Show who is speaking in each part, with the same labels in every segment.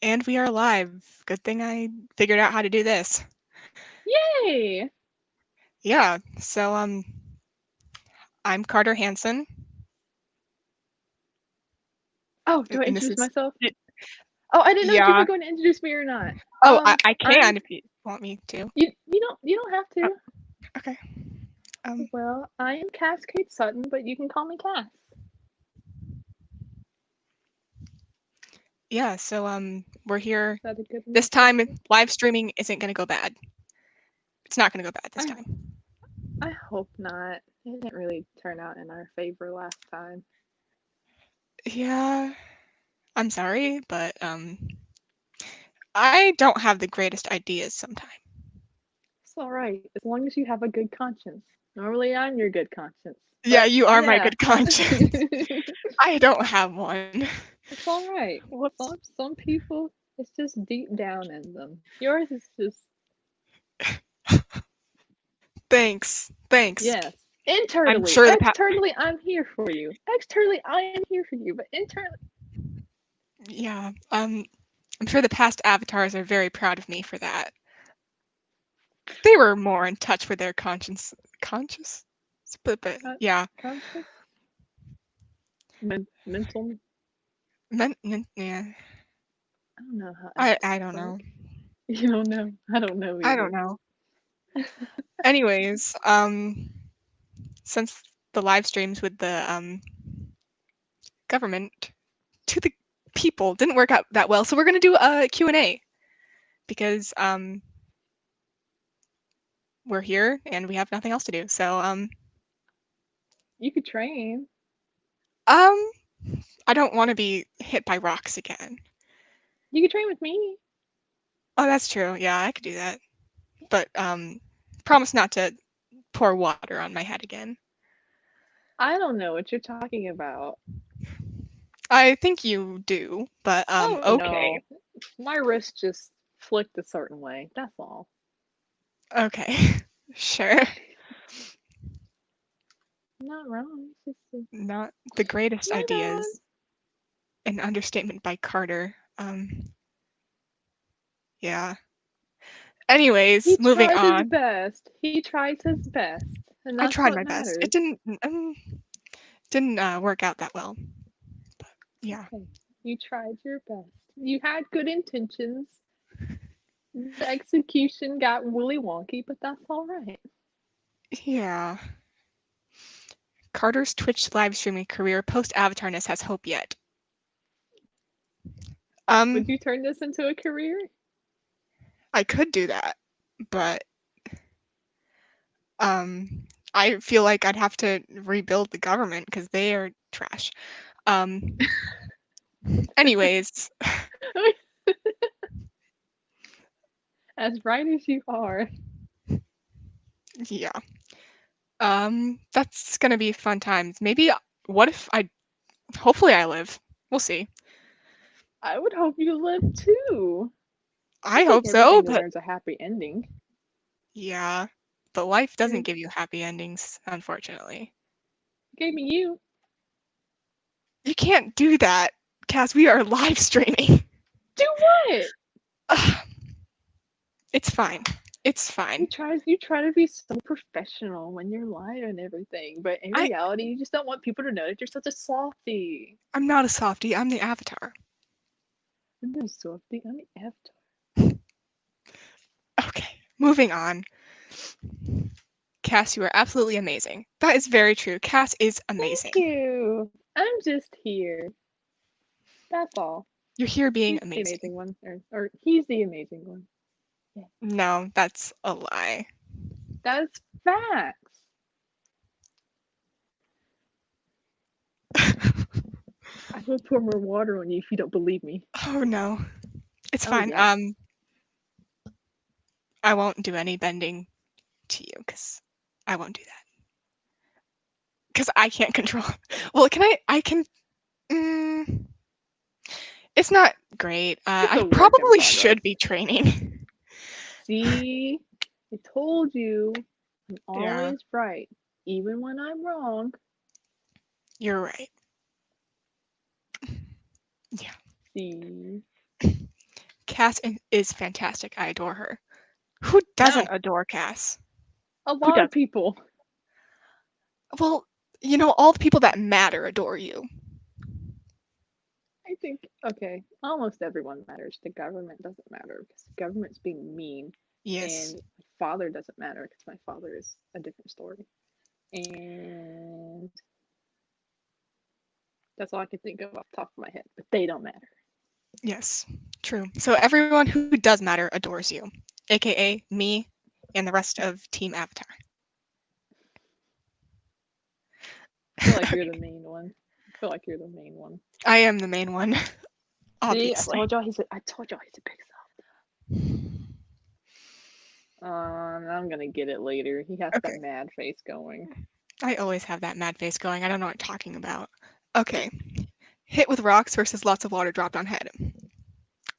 Speaker 1: And we are live. Good thing I figured out how to do this.
Speaker 2: Yay!
Speaker 1: Yeah, so I'm Carter Hansen.
Speaker 2: Oh, do I
Speaker 1: And this
Speaker 2: introduce
Speaker 1: is
Speaker 2: myself? Oh, I didn't know if you
Speaker 1: yeah.
Speaker 2: were going to introduce me or not.
Speaker 1: Oh, I
Speaker 2: I'm
Speaker 1: can if you want me to.
Speaker 2: you don't have
Speaker 1: Oh,
Speaker 2: to.
Speaker 1: okay. Um
Speaker 2: Well, I am Cascade Sutton, but you can call me Cass.
Speaker 1: yeah, so we're here.
Speaker 2: Is that a good
Speaker 1: This
Speaker 2: enough
Speaker 1: time
Speaker 2: intro?
Speaker 1: live streaming isn't going to go bad. It's not going to go bad this
Speaker 2: I
Speaker 1: time.
Speaker 2: I hope not. It didn't really turn out in our favor last time.
Speaker 1: Yeah, I'm sorry, but I don't have the greatest ideas sometimes.
Speaker 2: It's all right as long as you have a good conscience. Normally, I'm your good conscience,
Speaker 1: Yeah,
Speaker 2: but
Speaker 1: you are my
Speaker 2: yeah,
Speaker 1: good conscience. I don't have one.
Speaker 2: it's all right.
Speaker 1: Whoops.
Speaker 2: Some people, it's just deep down in them. Yours is just
Speaker 1: Thanks.
Speaker 2: yes.
Speaker 1: I'm
Speaker 2: Internally,
Speaker 1: sure
Speaker 2: externally, I'm here for you. Externally, I am here for you. But internally,
Speaker 1: yeah, I'm sure the past avatars are very proud of me for that. They were more in touch with their conscious, but
Speaker 2: con-
Speaker 1: yeah,
Speaker 2: conscious, mental.
Speaker 1: yeah.
Speaker 2: I don't know how
Speaker 1: I
Speaker 2: entities
Speaker 1: don't
Speaker 2: work.
Speaker 1: know.
Speaker 2: You don't know. I don't know
Speaker 1: I don't
Speaker 2: either.
Speaker 1: know. Anyways, since the live streams with the government to the people didn't work out that well, so we're gonna do a Q&A because we're here and we have nothing else to do. So
Speaker 2: You could train.
Speaker 1: um I don't want to be hit by rocks again.
Speaker 2: You could train with me.
Speaker 1: Oh, that's true. Yeah, I could do that. But promise not to pour water on my head again.
Speaker 2: I don't know what you're talking about.
Speaker 1: I think you do, but
Speaker 2: Oh
Speaker 1: okay.
Speaker 2: no, my wrist just flicked a certain way. That's all.
Speaker 1: Okay. Sure.
Speaker 2: I'm not wrong. It's just
Speaker 1: Not the greatest
Speaker 2: my dad.
Speaker 1: ideas. An understatement by Carter. Yeah.
Speaker 2: He
Speaker 1: Anyways, moving
Speaker 2: tries his
Speaker 1: on.
Speaker 2: best. He tries his best, and
Speaker 1: I
Speaker 2: that's
Speaker 1: tried
Speaker 2: what
Speaker 1: my best. It
Speaker 2: matters.
Speaker 1: didn't work out that well. But yeah.
Speaker 2: Okay, you tried your best. You had good intentions. The execution got woolly wonky, but that's all right.
Speaker 1: Yeah. Carter's Twitch live streaming career post avatarness has hope yet.
Speaker 2: Would
Speaker 1: Um,
Speaker 2: you turn this into a career?
Speaker 1: I could do that, but I feel like I'd have to rebuild the government because they are trash. Um, anyways,
Speaker 2: As right as you are.
Speaker 1: yeah. That's gonna be fun times. Maybe what if I hopefully I live. We'll see.
Speaker 2: I would hope you live too. I
Speaker 1: I
Speaker 2: think
Speaker 1: hope so,
Speaker 2: everything
Speaker 1: but
Speaker 2: deserves a happy ending.
Speaker 1: yeah. But life doesn't
Speaker 2: You
Speaker 1: give you happy endings, unfortunately.
Speaker 2: gave me you.
Speaker 1: You can't do that, Cass. We are live streaming.
Speaker 2: Do what?
Speaker 1: It's fine. It's fine.
Speaker 2: You try to be so professional when you're live and everything, but in
Speaker 1: I
Speaker 2: reality, you just don't want people to know that you're such a softie.
Speaker 1: I'm not a softie. I'm the avatar.
Speaker 2: I'm no softie. I'm the avatar.
Speaker 1: Okay, moving on. Cass, you are absolutely amazing. That is very true. Cass is
Speaker 2: Thank
Speaker 1: amazing.
Speaker 2: you. I'm just here. That's all.
Speaker 1: You're here being
Speaker 2: She's the
Speaker 1: amazing.
Speaker 2: amazing one, or he's the amazing one. Yeah,
Speaker 1: No, that's a lie.
Speaker 2: that's facts. I will pour more water on you if you don't believe me.
Speaker 1: Oh no. It's
Speaker 2: Oh
Speaker 1: fine.
Speaker 2: yeah.
Speaker 1: I won't do any bending to you because I won't do that. Because I can't control. Well, can I can. Mm, it's not great.
Speaker 2: It's
Speaker 1: I
Speaker 2: a work in
Speaker 1: probably
Speaker 2: progress.
Speaker 1: should be training.
Speaker 2: See, I told you, I'm
Speaker 1: Yeah,
Speaker 2: always right, even when I'm wrong.
Speaker 1: you're right. Yeah.
Speaker 2: See.
Speaker 1: Cass is fantastic. I adore her. Who doesn't adore Cass?
Speaker 2: A lot of people.
Speaker 1: Well, all the people that matter adore you.
Speaker 2: I think, okay, almost everyone matters. The government doesn't matter because the government's being mean.
Speaker 1: Yes.
Speaker 2: And my father doesn't matter because my father is a different story. And that's all I can think of off the top of my head. But they don't matter.
Speaker 1: Yes, true. So everyone who does matter adores you, aka me and the rest of Team Avatar.
Speaker 2: I feel like you're the main one. I feel like you're the main one.
Speaker 1: I am the main one, obviously.
Speaker 2: See, I told y'all he's a big soft. I'm gonna get it later. He has that mad face going.
Speaker 1: I always have that mad face going. I don't know what I'm talking about. Okay. Hit with rocks versus lots of water dropped on head.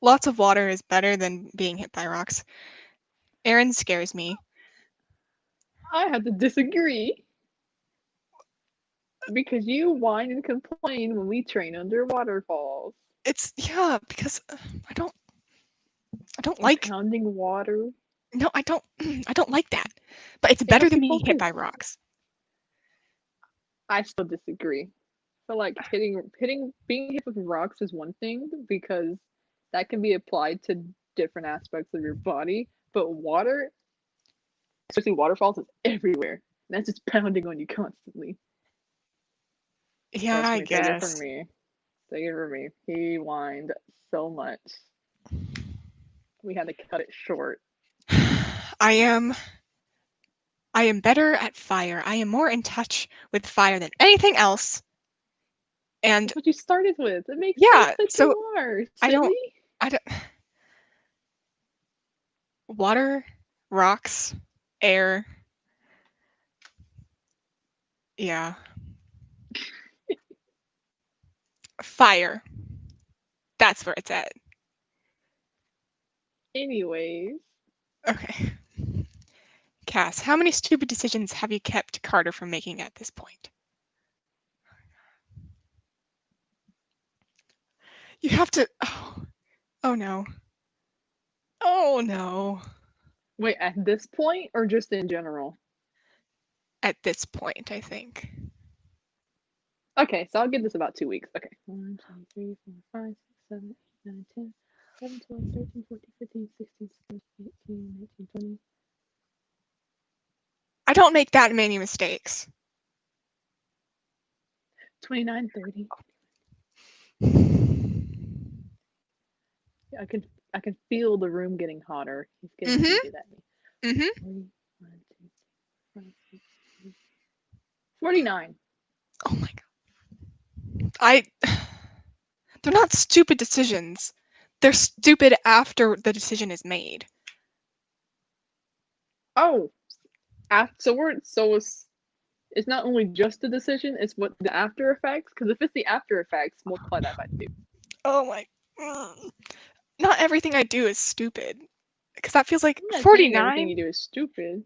Speaker 1: Lots of water is better than being hit by rocks. Aaron scares me.
Speaker 2: I have to disagree. Because you whine and complain when we train under waterfalls.
Speaker 1: It's because I don't like
Speaker 2: pounding water.
Speaker 1: No, I don't like that. But it's better than being hit by rocks.
Speaker 2: I still disagree. I feel like being hit with rocks is one thing because that can be applied to different aspects of your body, but water, especially waterfalls, is everywhere. And that's just pounding on you constantly.
Speaker 1: Yeah, I guess.
Speaker 2: Take it from me. He whined so much. We had to cut it short.
Speaker 1: I am better at fire. I am more in touch with fire than anything else. And
Speaker 2: that's what you started with. It makes sense that
Speaker 1: so
Speaker 2: you are. Silly.
Speaker 1: I don't. Water, rocks, air. Yeah. Fire. That's where it's at.
Speaker 2: Anyways.
Speaker 1: Okay. Cass, how many stupid decisions have you kept Carter from making at this point? You have to. Oh no. Oh no.
Speaker 2: Wait, at this point or just in general?
Speaker 1: At this point, I think.
Speaker 2: Okay, so I'll give this about 2 weeks. Okay. 1, 2, 3, 4, 5, 6, 7, 8, 9, 10, 11, 12, 13, 14, 15, 16, 17, 18, 19, 20.
Speaker 1: I don't make that many mistakes.
Speaker 2: 29, 30. Yeah, I can feel the room getting hotter. He's getting heated at me. 40, 1, 2, 3, 4, 5, 6, 7, 49.
Speaker 1: Oh my god. They're not stupid decisions. They're stupid after the decision is made.
Speaker 2: Oh, it's not only just the decision; it's what the after effects. Because if it's the after effects, multiply that by 2.
Speaker 1: Oh my. Not everything I do is stupid. Because that feels like
Speaker 2: I'm not
Speaker 1: 49.
Speaker 2: saying everything you do is stupid.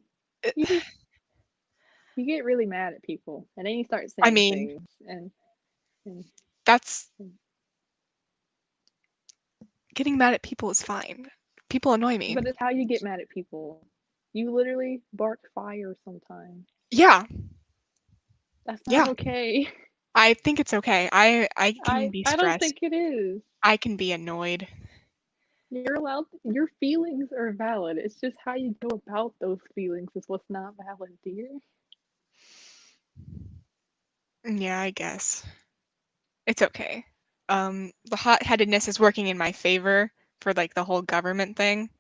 Speaker 2: You get really mad at people, and then you start saying things, and
Speaker 1: that's getting mad at people is fine. People annoy me.
Speaker 2: But it's how you get mad at people. You literally bark fire sometimes.
Speaker 1: Yeah.
Speaker 2: That's not okay.
Speaker 1: I think it's okay. I can be stressed.
Speaker 2: I don't think it is.
Speaker 1: I can be annoyed.
Speaker 2: You're allowed. Your feelings are valid. It's just how you go about those feelings is what's not valid, dear.
Speaker 1: Yeah, I guess. It's okay. The hot-headedness is working in my favor for like the whole government thing.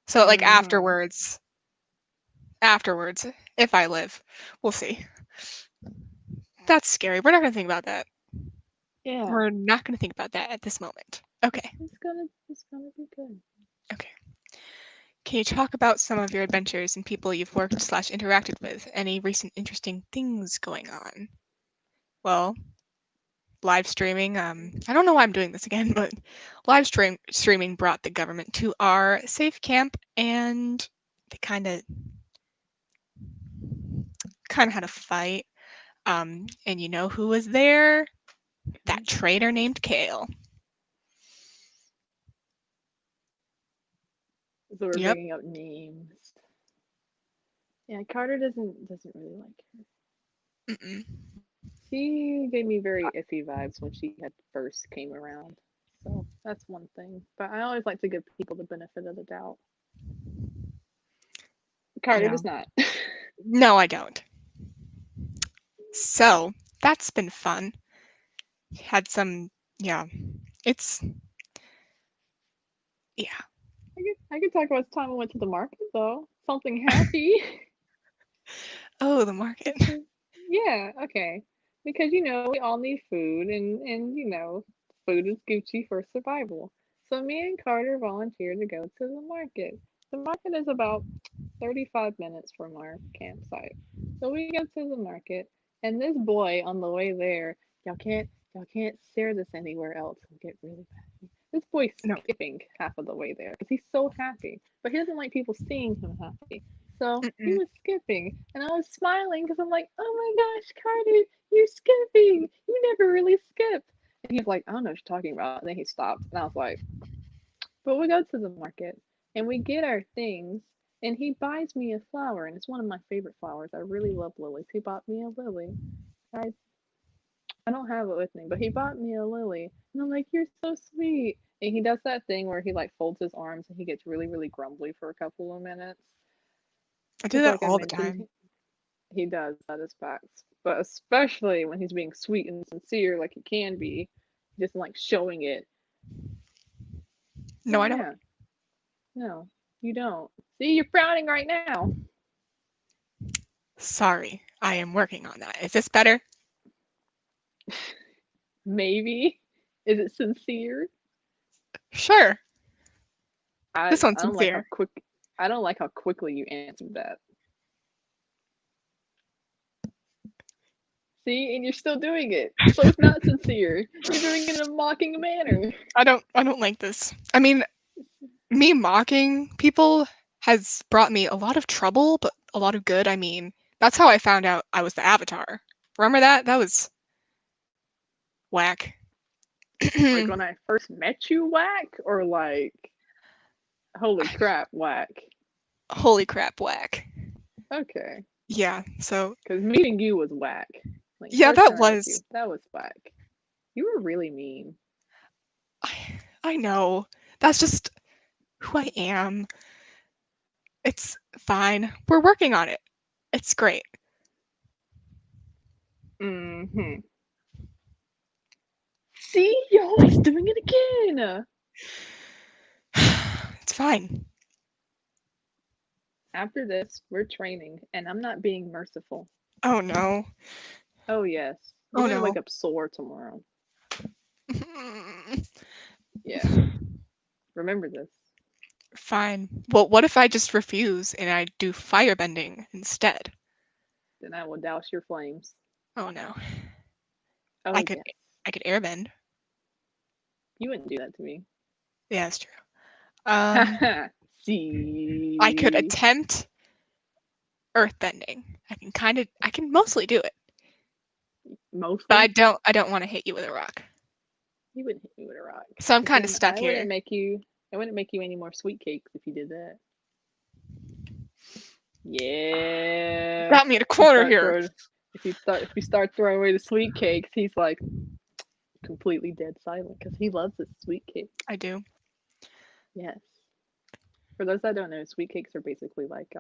Speaker 1: So like afterwards, if I live, we'll see. That's scary. We're not gonna think about that.
Speaker 2: Yeah.
Speaker 1: We're not gonna think about that at this moment. Okay.
Speaker 2: It's gonna be good.
Speaker 1: Okay. Can you talk about some of your adventures and people you've worked / interacted with? Any recent interesting things going on? Well, live streaming. I don't know why I'm doing this again, but live streaming brought the government to our safe camp, and they kind of had a fight. And you know who was there? That traitor named Kale.
Speaker 2: So we're
Speaker 1: Yep.
Speaker 2: bringing up names. Yeah, Carter doesn't really like her.
Speaker 1: Mm-mm.
Speaker 2: She gave me very iffy vibes when she had first came around. So that's one thing. But I always like to give people the benefit of the doubt. Carter
Speaker 1: Yeah.
Speaker 2: does not.
Speaker 1: No, I don't. So that's been fun. Had some, yeah. It's, yeah.
Speaker 2: I could talk about the time I went to the market though. Something happy.
Speaker 1: Oh, the market.
Speaker 2: Yeah, okay. Because we all need food and food is Gucci for survival. So me and Carter volunteered to go to the market. The market is about 35 minutes from our campsite. So we go to the market and this boy on the way there, y'all can't share this anywhere else. It'll get really bad. This boy's
Speaker 1: No.
Speaker 2: skipping half of the way there because he's so happy. But he doesn't like people seeing him happy. So he
Speaker 1: Mm-mm.
Speaker 2: was skipping, and I was smiling because I'm like, "Oh my gosh, Carter, you're skipping! You never really skip." And he's like, "I don't know what you're talking about." And then he stopped, and I was like, "But we go to the market and we get our things, and he buys me a flower, and it's one of my favorite flowers. I really love lilies. He bought me a lily. I I don't have it with me, but he bought me a lily, and I'm like, you're so sweet." And he does that thing where he like folds his arms and he gets really, really grumbly for a couple of minutes.
Speaker 1: I do
Speaker 2: Because,
Speaker 1: that
Speaker 2: like I
Speaker 1: all the
Speaker 2: mentioned,
Speaker 1: time.
Speaker 2: he does, that is facts. But especially when he's being sweet and sincere, like he can be, he doesn't like showing it. So,
Speaker 1: No, I don't.
Speaker 2: yeah, no, you don't. See, you're frowning right now.
Speaker 1: Sorry. I am working on that. Is this better?
Speaker 2: Maybe. Is it sincere?
Speaker 1: Sure.
Speaker 2: I,
Speaker 1: This one's
Speaker 2: I don't like how
Speaker 1: sincere.
Speaker 2: quick. I don't like how quickly you answered that. See, and you're still doing it. So it's not sincere. You're doing it in a mocking manner.
Speaker 1: I don't like this. I mean, me mocking people has brought me a lot of trouble, but a lot of good. I mean, that's how I found out I was the Avatar. Remember that? That was whack.
Speaker 2: Like when I first met you, whack, or like, holy crap, whack.
Speaker 1: Holy crap, whack.
Speaker 2: Okay,
Speaker 1: Yeah, so
Speaker 2: because meeting you was whack. Like
Speaker 1: yeah,
Speaker 2: first
Speaker 1: that
Speaker 2: time I met you,
Speaker 1: was
Speaker 2: that was whack. You were really mean.
Speaker 1: I know. That's just who I am. It's fine. We're working on it. It's great.
Speaker 2: Mm-hmm. See, you're always doing it again.
Speaker 1: It's fine.
Speaker 2: After this, we're training, and I'm not being merciful.
Speaker 1: Oh no.
Speaker 2: Oh yes, you're
Speaker 1: Oh
Speaker 2: gonna
Speaker 1: no.
Speaker 2: wake up sore tomorrow. Yeah, remember this.
Speaker 1: Fine. Well, what if I just refuse and I do firebending instead?
Speaker 2: Then I will douse your flames.
Speaker 1: Oh no. I
Speaker 2: Oh
Speaker 1: could
Speaker 2: yes,
Speaker 1: I could airbend.
Speaker 2: you wouldn't do that to me.
Speaker 1: Yeah, that's true. Um, I could
Speaker 2: See,
Speaker 1: attempt earthbending. I can mostly do it, but
Speaker 2: mostly
Speaker 1: I don't want to hit you with a rock.
Speaker 2: you wouldn't hit me with a rock.
Speaker 1: So I'm
Speaker 2: Because
Speaker 1: kind of
Speaker 2: then
Speaker 1: stuck here.
Speaker 2: I wouldn't make you any more sweet cakes if you did that. Yeah.
Speaker 1: Got me in a
Speaker 2: If you
Speaker 1: corner
Speaker 2: start
Speaker 1: here.
Speaker 2: throwing, if you start throwing away the sweet cakes, he's like completely dead silent because he loves his sweet cake.
Speaker 1: I do.
Speaker 2: Yes. For those that don't know, sweet cakes are basically like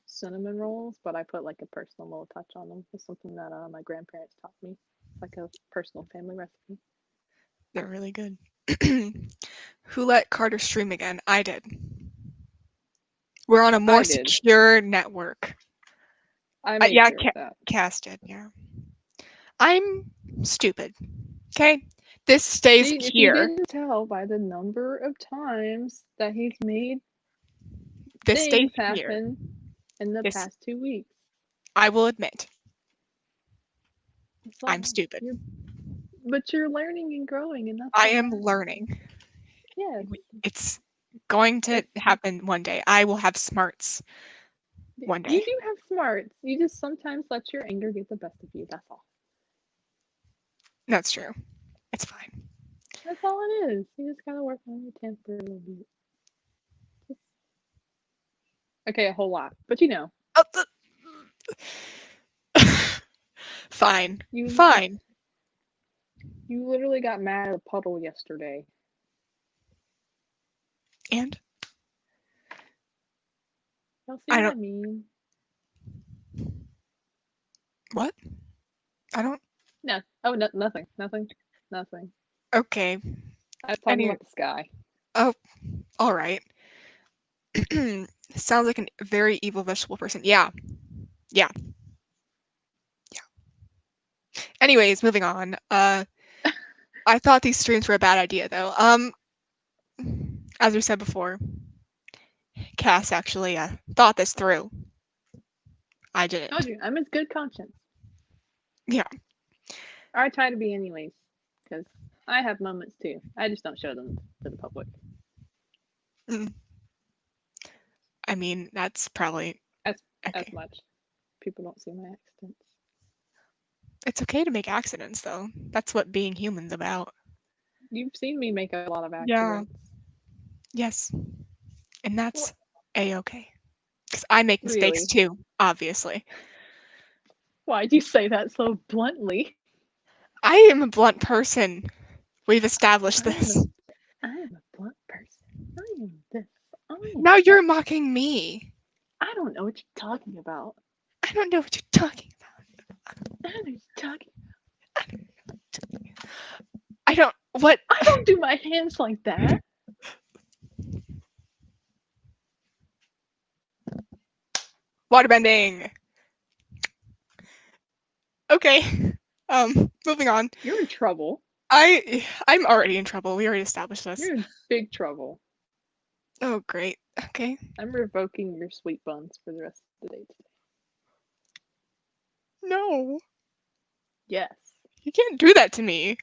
Speaker 2: cinnamon rolls, but I put like a personal little touch on them. It's something that my grandparents taught me. It's like a personal family recipe.
Speaker 1: They're really good. Who let Carter stream again? I did. We're on a more
Speaker 2: I did.
Speaker 1: secure network.
Speaker 2: I made
Speaker 1: Yeah,
Speaker 2: sure of that.
Speaker 1: Cass did. Yeah. I'm stupid. Okay? This stays
Speaker 2: See, if you
Speaker 1: here.
Speaker 2: didn't tell by the number of times that he's made
Speaker 1: This stays
Speaker 2: things
Speaker 1: here.
Speaker 2: happen in the
Speaker 1: This,
Speaker 2: past 2 weeks.
Speaker 1: I will admit,
Speaker 2: That's
Speaker 1: I'm
Speaker 2: all.
Speaker 1: stupid.
Speaker 2: But you're learning and growing, and that's
Speaker 1: I
Speaker 2: what
Speaker 1: am
Speaker 2: matters.
Speaker 1: learning.
Speaker 2: Yes,
Speaker 1: It's going to
Speaker 2: it's
Speaker 1: happen one day. I will have smarts one
Speaker 2: you
Speaker 1: day.
Speaker 2: do have smarts. You just sometimes let your anger get the best of you. That's all.
Speaker 1: That's true. It's fine.
Speaker 2: That's all it is. You just gotta work on your temper a little bit. Okay, a whole lot. But you know,
Speaker 1: Fine.
Speaker 2: you
Speaker 1: Fine.
Speaker 2: you literally got mad at a puddle yesterday.
Speaker 1: And
Speaker 2: Y'all see
Speaker 1: I
Speaker 2: what I
Speaker 1: don't.
Speaker 2: mean?
Speaker 1: What? I don't.
Speaker 2: No. Oh, no, nothing. Nothing. Nothing.
Speaker 1: Okay.
Speaker 2: I was talking
Speaker 1: Anyway.
Speaker 2: about the sky.
Speaker 1: Oh, all right. Sounds like a very evil vegetable person. Yeah. Yeah. Anyways, moving on. I thought these streams were a bad idea though. As we said before, Cass actually thought this through. I didn't.
Speaker 2: Told you, I'm in good conscience.
Speaker 1: Yeah.
Speaker 2: Or I try to be, anyways, because I have moments too. I just don't show them to the public.
Speaker 1: Mm. I mean, that's probably
Speaker 2: As
Speaker 1: okay.
Speaker 2: much. People don't see my accidents.
Speaker 1: It's okay to make accidents though. That's what being human's about.
Speaker 2: You've seen me make a lot of
Speaker 1: Yeah.
Speaker 2: accidents.
Speaker 1: Yes. And that's a-okay. Because I make mistakes
Speaker 2: Really?
Speaker 1: too, obviously.
Speaker 2: Why'd you say that so bluntly?
Speaker 1: I am a blunt person. We've established this.
Speaker 2: I am a blunt person. I am this. I am.
Speaker 1: Now you're mocking me.
Speaker 2: I don't know what you're talking about.
Speaker 1: I don't know what you're talking about.
Speaker 2: I don't know what you're talking.
Speaker 1: I don't. What?
Speaker 2: I don't do my hands like that.
Speaker 1: Waterbending. Okay. Moving on.
Speaker 2: You're in trouble.
Speaker 1: I'm already in trouble. We already established this.
Speaker 2: You're in big trouble.
Speaker 1: Oh, great. Okay.
Speaker 2: I'm revoking your sweet buns for the rest of the day today.
Speaker 1: No.
Speaker 2: Yes.
Speaker 1: You can't do that to me.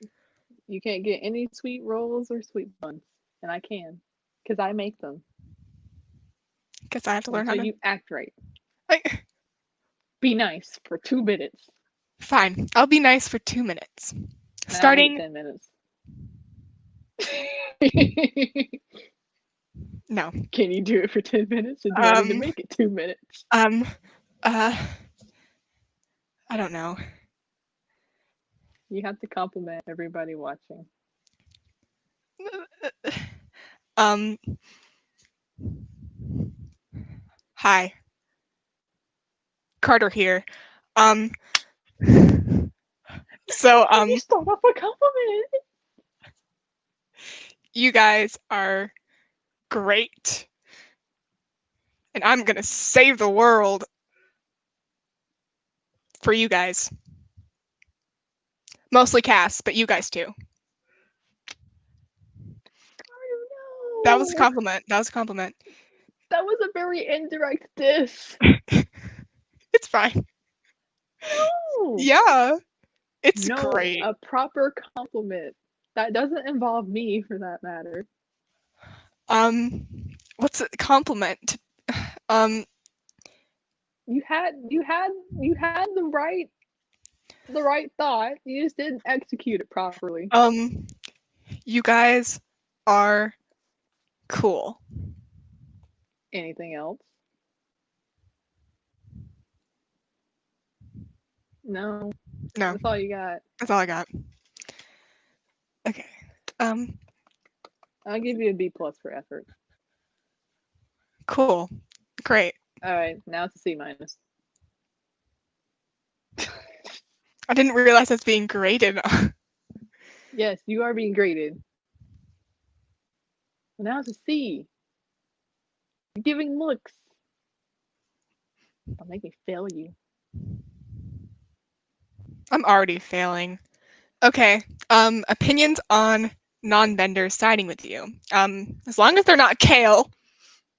Speaker 2: You can't get any sweet rolls or sweet buns. And I can. Because I make them.
Speaker 1: Guess I have to learn how
Speaker 2: Until
Speaker 1: to.
Speaker 2: you act right.
Speaker 1: I...
Speaker 2: Be nice for 2 minutes.
Speaker 1: Fine. I'll be nice for 2 minutes.
Speaker 2: And
Speaker 1: Starting.
Speaker 2: 10 minutes.
Speaker 1: No.
Speaker 2: Can you do it for 10 minutes? Or do I need to make it 2 minutes?
Speaker 1: I don't know.
Speaker 2: You have to compliment everybody watching.
Speaker 1: Hi. Carter here. So,
Speaker 2: You start off a compliment.
Speaker 1: you guys are great. And I'm gonna save the world for you guys. Mostly Cass, but you guys too. That was a compliment. That was a compliment.
Speaker 2: That was a very indirect diss.
Speaker 1: It's fine.
Speaker 2: No.
Speaker 1: Yeah. It's
Speaker 2: No,
Speaker 1: great.
Speaker 2: a proper compliment. That doesn't involve me, for that matter.
Speaker 1: What's a compliment?
Speaker 2: You had the right thought. You just didn't execute it properly.
Speaker 1: You guys are cool.
Speaker 2: Anything else? No.
Speaker 1: No.
Speaker 2: That's all you got.
Speaker 1: That's all I got. Okay.
Speaker 2: I'll give you a B+ for effort.
Speaker 1: Cool. Great.
Speaker 2: All right, now it's a C-.
Speaker 1: I didn't realize I was being graded.
Speaker 2: Yes, you are being graded. Well, now it's a C. You're giving looks. Don't make me fail you.
Speaker 1: I'm already failing. Okay. Opinions on non-benders siding with you. As long as they're not Kale,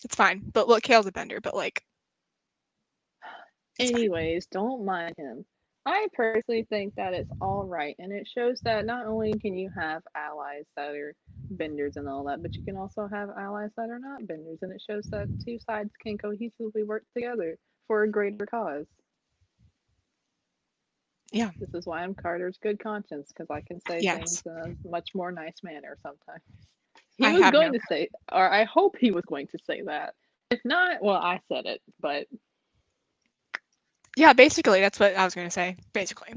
Speaker 1: it's fine. But look, Kale's a bender, but like.
Speaker 2: Anyways, don't mind him. I personally think that it's all right, and it shows that not only can you have allies that are benders and all that, but you can also have allies that are not benders, and it shows that two sides can cohesively work together for a greater cause.
Speaker 1: Yeah.
Speaker 2: This is why I'm Carter's good conscience, because I can say things in a much more nice manner sometimes. He was going to say, or I hope he was going to say that, If not, well, I said it, but
Speaker 1: Yeah, basically, that's what I was going to say. Basically.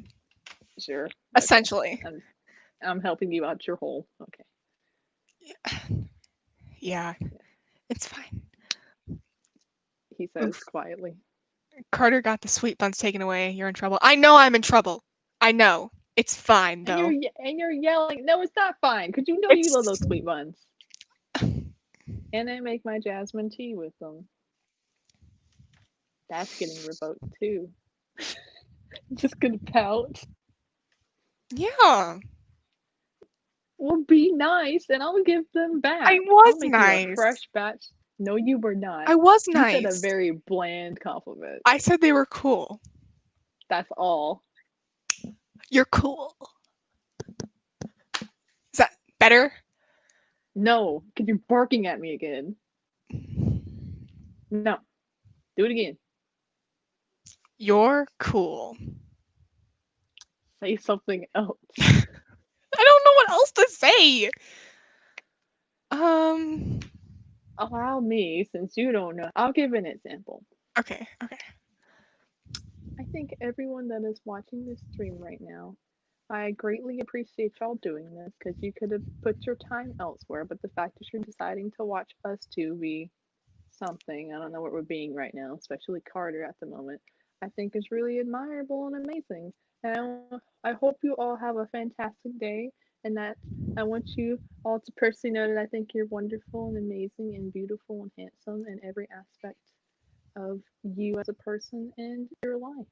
Speaker 2: sure. Okay.
Speaker 1: Essentially.
Speaker 2: I'm helping you out your hole. Okay.
Speaker 1: Yeah, it's fine.
Speaker 2: He says
Speaker 1: Oof.
Speaker 2: quietly.
Speaker 1: Carter got the sweet buns taken away. You're in trouble. I know I'm in trouble. I know. It's fine,
Speaker 2: And you're
Speaker 1: though.
Speaker 2: yelling. No, it's not fine. Cause you know you love
Speaker 1: It's.
Speaker 2: those sweet buns. And I make my jasmine tea with them. That's getting revoked too. Just gonna pout.
Speaker 1: Yeah,
Speaker 2: Well, be nice, and I'll give them
Speaker 1: I
Speaker 2: back.
Speaker 1: was
Speaker 2: I'll make you a
Speaker 1: nice.
Speaker 2: fresh batch. No, you were not.
Speaker 1: I was
Speaker 2: You said a
Speaker 1: nice.
Speaker 2: very bland compliment.
Speaker 1: I said they were cool.
Speaker 2: That's all.
Speaker 1: You're cool. Is that better?
Speaker 2: No, because you're barking at me again. No, do it again.
Speaker 1: You're cool.
Speaker 2: Say something else.
Speaker 1: I don't know what else to say. Um.
Speaker 2: Allow me, since you don't know. I'll give an example.
Speaker 1: Okay. Okay.
Speaker 2: I think everyone that is watching this stream right now, I greatly appreciate y'all doing this because you could have put your time elsewhere, but the fact that you're deciding to watch us two be something, I don't know what we're being right now, especially Carter at the moment, I think is really admirable and amazing. And I hope you all have a fantastic day, and that I want you all to personally know that I think you're wonderful and amazing and beautiful and handsome in every aspect of you as a person and your life.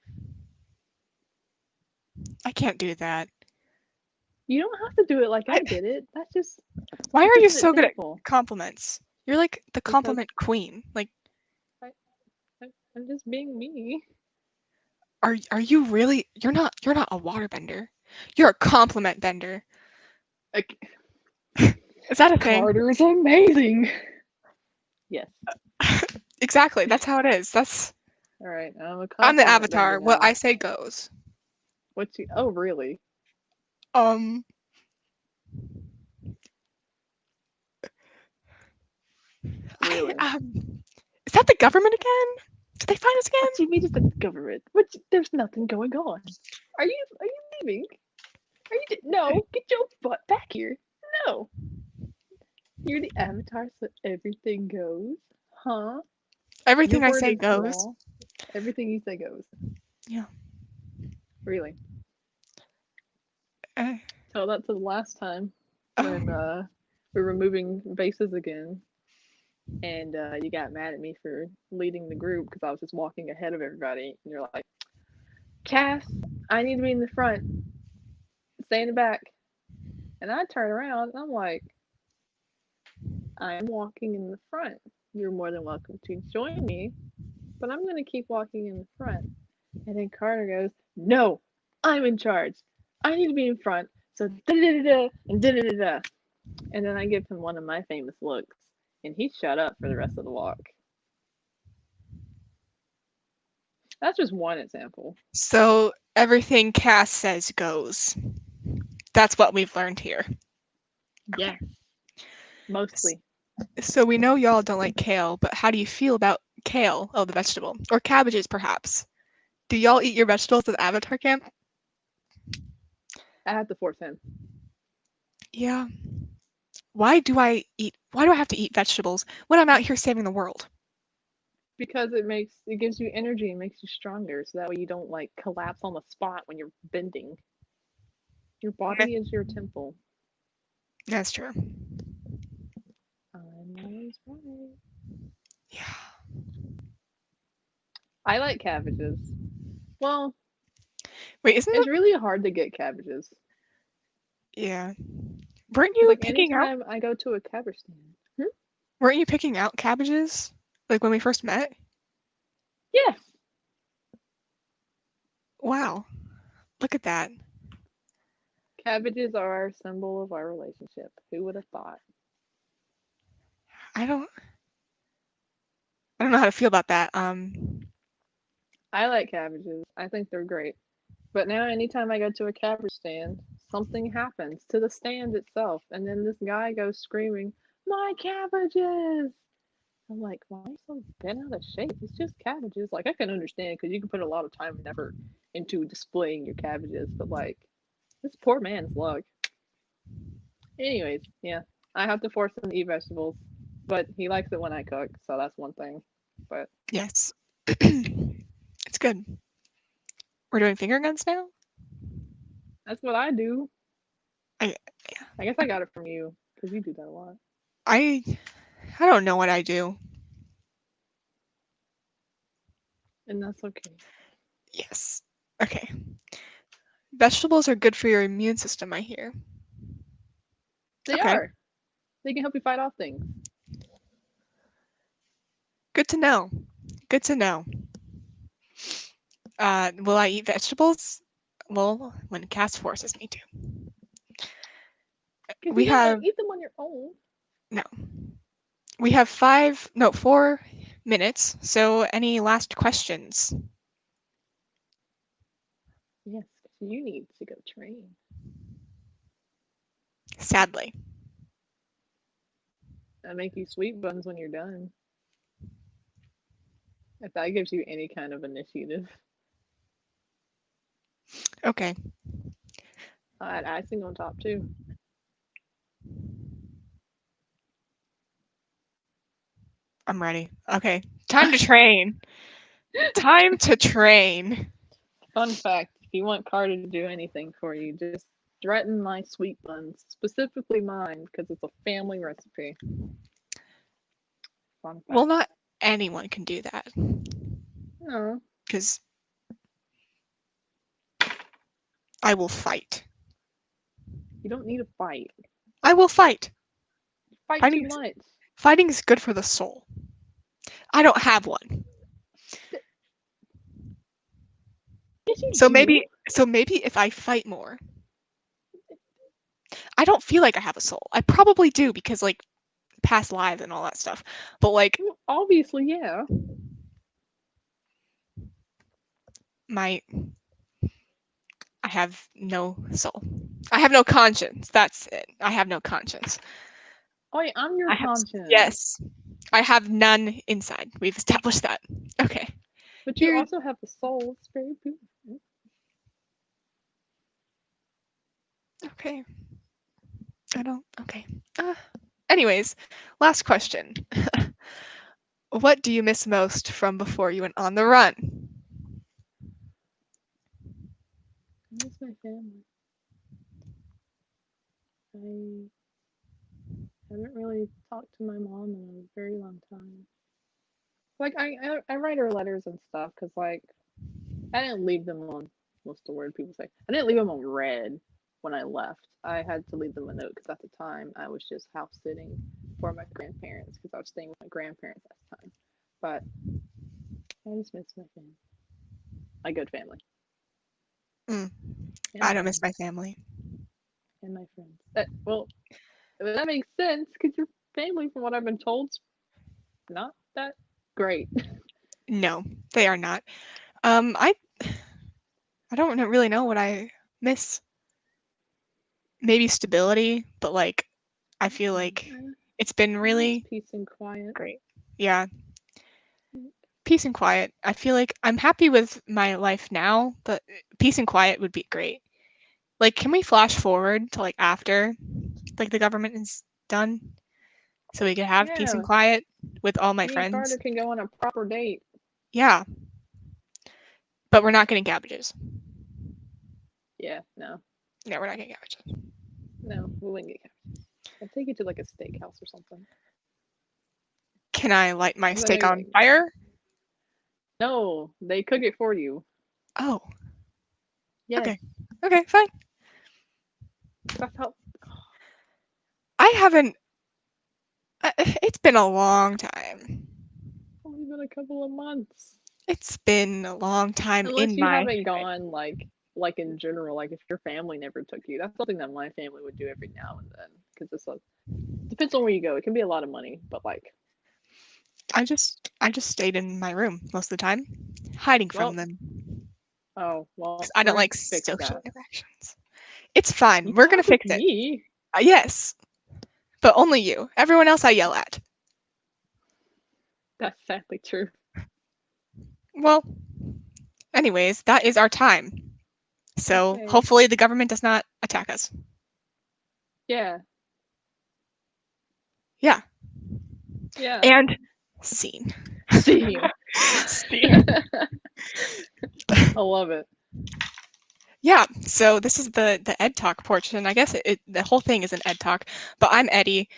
Speaker 1: I can't do that.
Speaker 2: You don't have to do it like
Speaker 1: I,
Speaker 2: I did it.
Speaker 1: why
Speaker 2: That's
Speaker 1: are you
Speaker 2: just an
Speaker 1: so good at
Speaker 2: example.
Speaker 1: compliments? You're like the
Speaker 2: Because
Speaker 1: compliment queen. Like,
Speaker 2: I, I'm just being me.
Speaker 1: are you really? You're not a waterbender. You're a compliment bender.
Speaker 2: Like,
Speaker 1: Is that a thing?
Speaker 2: Carter's amazing. Yes.
Speaker 1: Exactly. That's how it is. That's
Speaker 2: All right. I'm a
Speaker 1: I'm the
Speaker 2: compliment bender
Speaker 1: avatar. What
Speaker 2: now.
Speaker 1: I say goes.
Speaker 2: What's you? Oh, really?
Speaker 1: Um. I
Speaker 2: Really?
Speaker 1: Is that the government again? Did they find us again?
Speaker 2: What do you mean it's the government? There's nothing going on. Are you leaving? No? Get your butt back here. No. You're the avatar, so everything goes. Huh? Your
Speaker 1: Everything I
Speaker 2: word
Speaker 1: say
Speaker 2: is
Speaker 1: goes.
Speaker 2: law. Everything you say goes.
Speaker 1: Yeah.
Speaker 2: Really.
Speaker 1: Uh,
Speaker 2: Tell that to the last time when
Speaker 1: oh.
Speaker 2: we were moving bases again, and you got mad at me for leading the group because I was just walking ahead of everybody, and you're like, "Cass, I need to be in the front. Stay in the back." And I turn around and I'm like, "I'm walking in the front. You're more than welcome to join me, but I'm gonna keep walking in the front." And then Carter goes, "No, I'm in charge. I need to be in front. So da da da da and da da da da." And then I give him one of my famous looks, and he shut up for the rest of the walk. That's just one example.
Speaker 1: So everything Cass says goes. That's what we've learned here. Okay.
Speaker 2: Yes, mostly.
Speaker 1: So we know y'all don't like kale, but how do you feel about kale? Oh, the vegetable. Or cabbages, perhaps. Do y'all eat your vegetables at Avatar Camp?
Speaker 2: I have to force him
Speaker 1: Yeah. Why do I have to eat vegetables when I'm out here saving the world?
Speaker 2: because it gives you energy and makes you stronger, so that way you don't like collapse on the spot when you're bending. Your
Speaker 1: Meh.
Speaker 2: body is your temple.
Speaker 1: That's true.
Speaker 2: I'm always right.
Speaker 1: Yeah.
Speaker 2: I like cabbages. Well,
Speaker 1: Wait, isn't
Speaker 2: it's
Speaker 1: that
Speaker 2: really hard to get cabbages.
Speaker 1: yeah. Weren't
Speaker 2: Cause
Speaker 1: you
Speaker 2: like
Speaker 1: picking out
Speaker 2: anytime I go to a cabbage stand,
Speaker 1: weren't you picking out cabbages? Like when we first met?
Speaker 2: yes,
Speaker 1: Wow. Look at that.
Speaker 2: cabbages are a symbol of our relationship. Who would have thought?
Speaker 1: I don't I don't know how to feel about that.
Speaker 2: I like cabbages. I think they're great. But now, anytime I go to a cabbage stand, something happens to the stand itself, and then this guy goes screaming, "My cabbages!" I'm like, why are you so bent out of shape? It's just cabbages. Like, I can understand because you can put a lot of time and effort into displaying your cabbages, but like, this poor man's luck. Anyways, yeah, I have to force him to eat vegetables, but he likes it when I cook, so that's one thing. But
Speaker 1: Yes. It's good. We're doing finger guns now?
Speaker 2: that's what I do.
Speaker 1: I
Speaker 2: I guess I got it from you because you do that a lot.
Speaker 1: I I don't know what I do.
Speaker 2: And that's okay.
Speaker 1: Yes. Okay. Vegetables are good for your immune system, I hear.
Speaker 2: They
Speaker 1: Okay.
Speaker 2: are. They can help you fight off things.
Speaker 1: Good to know. Good to know. Will I eat vegetables? Well, when Cass forces me to.
Speaker 2: Because
Speaker 1: We
Speaker 2: you don't
Speaker 1: have
Speaker 2: eat them on your own.
Speaker 1: no. We have 4 minutes. So any last questions?
Speaker 2: Yes, you need to go train.
Speaker 1: Sadly.
Speaker 2: I make you sweet buns when you're done. If that gives you any kind of initiative.
Speaker 1: Okay.
Speaker 2: I add icing on top too.
Speaker 1: I'm ready. Okay. Time to train. Time to train.
Speaker 2: Fun fact, if you want Carter to do anything for you, just threaten my sweet buns, specifically mine, because it's a family recipe. Fun
Speaker 1: Well,
Speaker 2: fact.
Speaker 1: not anyone can do that.
Speaker 2: No,
Speaker 1: Because I will fight.
Speaker 2: you don't need to fight.
Speaker 1: I will fight.
Speaker 2: You fight too
Speaker 1: Fighting is,
Speaker 2: much.
Speaker 1: fighting is good for the soul. I don't have one.
Speaker 2: Yes, you
Speaker 1: So
Speaker 2: do.
Speaker 1: maybe if I fight more, I don't feel like I have a soul. I probably do because like past lives and all that stuff. But like
Speaker 2: Well, obviously, yeah.
Speaker 1: my I have no soul. I have no conscience. That's it. I have no conscience.
Speaker 2: Oh, yeah, I'm your
Speaker 1: I have
Speaker 2: conscience.
Speaker 1: yes. I have none inside. We've established that. Okay.
Speaker 2: But you
Speaker 1: Here.
Speaker 2: also have a soul. It's very beautiful.
Speaker 1: Okay. I don't. Okay. Anyways, last question. What do you miss most from before you went on the run?
Speaker 2: I miss my family. I haven't really talked to my mom in a very long time. Like I write her letters and stuff because like I didn't leave them on what's the word people say. I didn't leave them on red when I left. I had to leave them a note because at the time I was just house sitting for my grandparents because I was staying with my grandparents at the time. But I just miss my family, my good family,
Speaker 1: Mm,
Speaker 2: and
Speaker 1: I
Speaker 2: my
Speaker 1: don't miss
Speaker 2: friends,
Speaker 1: my family.
Speaker 2: and my friends. Well, that makes sense because your family, from what I've been told, is not that great.
Speaker 1: No, they are not. I don't really know what I miss. Maybe stability, but like I feel like it's been
Speaker 2: I miss
Speaker 1: really
Speaker 2: peace and quiet.
Speaker 1: great. Yeah, peace and quiet. I feel like I'm happy with my life now, but peace and quiet would be great. Like, can we flash forward to like after like the government is done so we could have peace and
Speaker 2: Yeah,
Speaker 1: quiet with all my
Speaker 2: me and Carter
Speaker 1: friends?
Speaker 2: can go on a proper date.
Speaker 1: Yeah, but we're not getting cabbages.
Speaker 2: Yeah, no,
Speaker 1: No, we're not getting cabbages.
Speaker 2: no, we wouldn't get cabbages. I'd take you to like a steakhouse or something.
Speaker 1: Can I light my
Speaker 2: 'Cause I know
Speaker 1: steak
Speaker 2: you
Speaker 1: on
Speaker 2: like meat.
Speaker 1: fire?
Speaker 2: No, they cook it for you.
Speaker 1: Oh,
Speaker 2: Yes,
Speaker 1: okay. Okay, fine.
Speaker 2: that's how.
Speaker 1: I haven't. It's been a long time.
Speaker 2: Only been a couple of months.
Speaker 1: It's been a long time
Speaker 2: Unless
Speaker 1: in
Speaker 2: you
Speaker 1: my
Speaker 2: haven't
Speaker 1: head.
Speaker 2: gone like in general, like if your family never took you, that's something that my family would do every now and then. Because it's like depends on where you go. It can be a lot of money, but like,
Speaker 1: I just stayed in my room most of the time, hiding from
Speaker 2: well,
Speaker 1: them.
Speaker 2: oh well,
Speaker 1: 'Cause I
Speaker 2: we're
Speaker 1: don't
Speaker 2: gonna
Speaker 1: like
Speaker 2: have to fix
Speaker 1: social
Speaker 2: that.
Speaker 1: interactions. It's fine.
Speaker 2: You
Speaker 1: We're gonna
Speaker 2: talk with
Speaker 1: fix it.
Speaker 2: me.
Speaker 1: Yes, but only you. Everyone else I yell at.
Speaker 2: That's sadly true.
Speaker 1: Well, anyways, that is our time. So
Speaker 2: Okay.
Speaker 1: hopefully the government does not attack us.
Speaker 2: Yeah.
Speaker 1: Yeah.
Speaker 2: Yeah.
Speaker 1: And scene.
Speaker 2: Scene.
Speaker 1: Scene.
Speaker 2: I love it.
Speaker 1: Yeah, so this is the Ed Talk portion. I guess the whole thing is an Ed Talk, but I'm Eddie,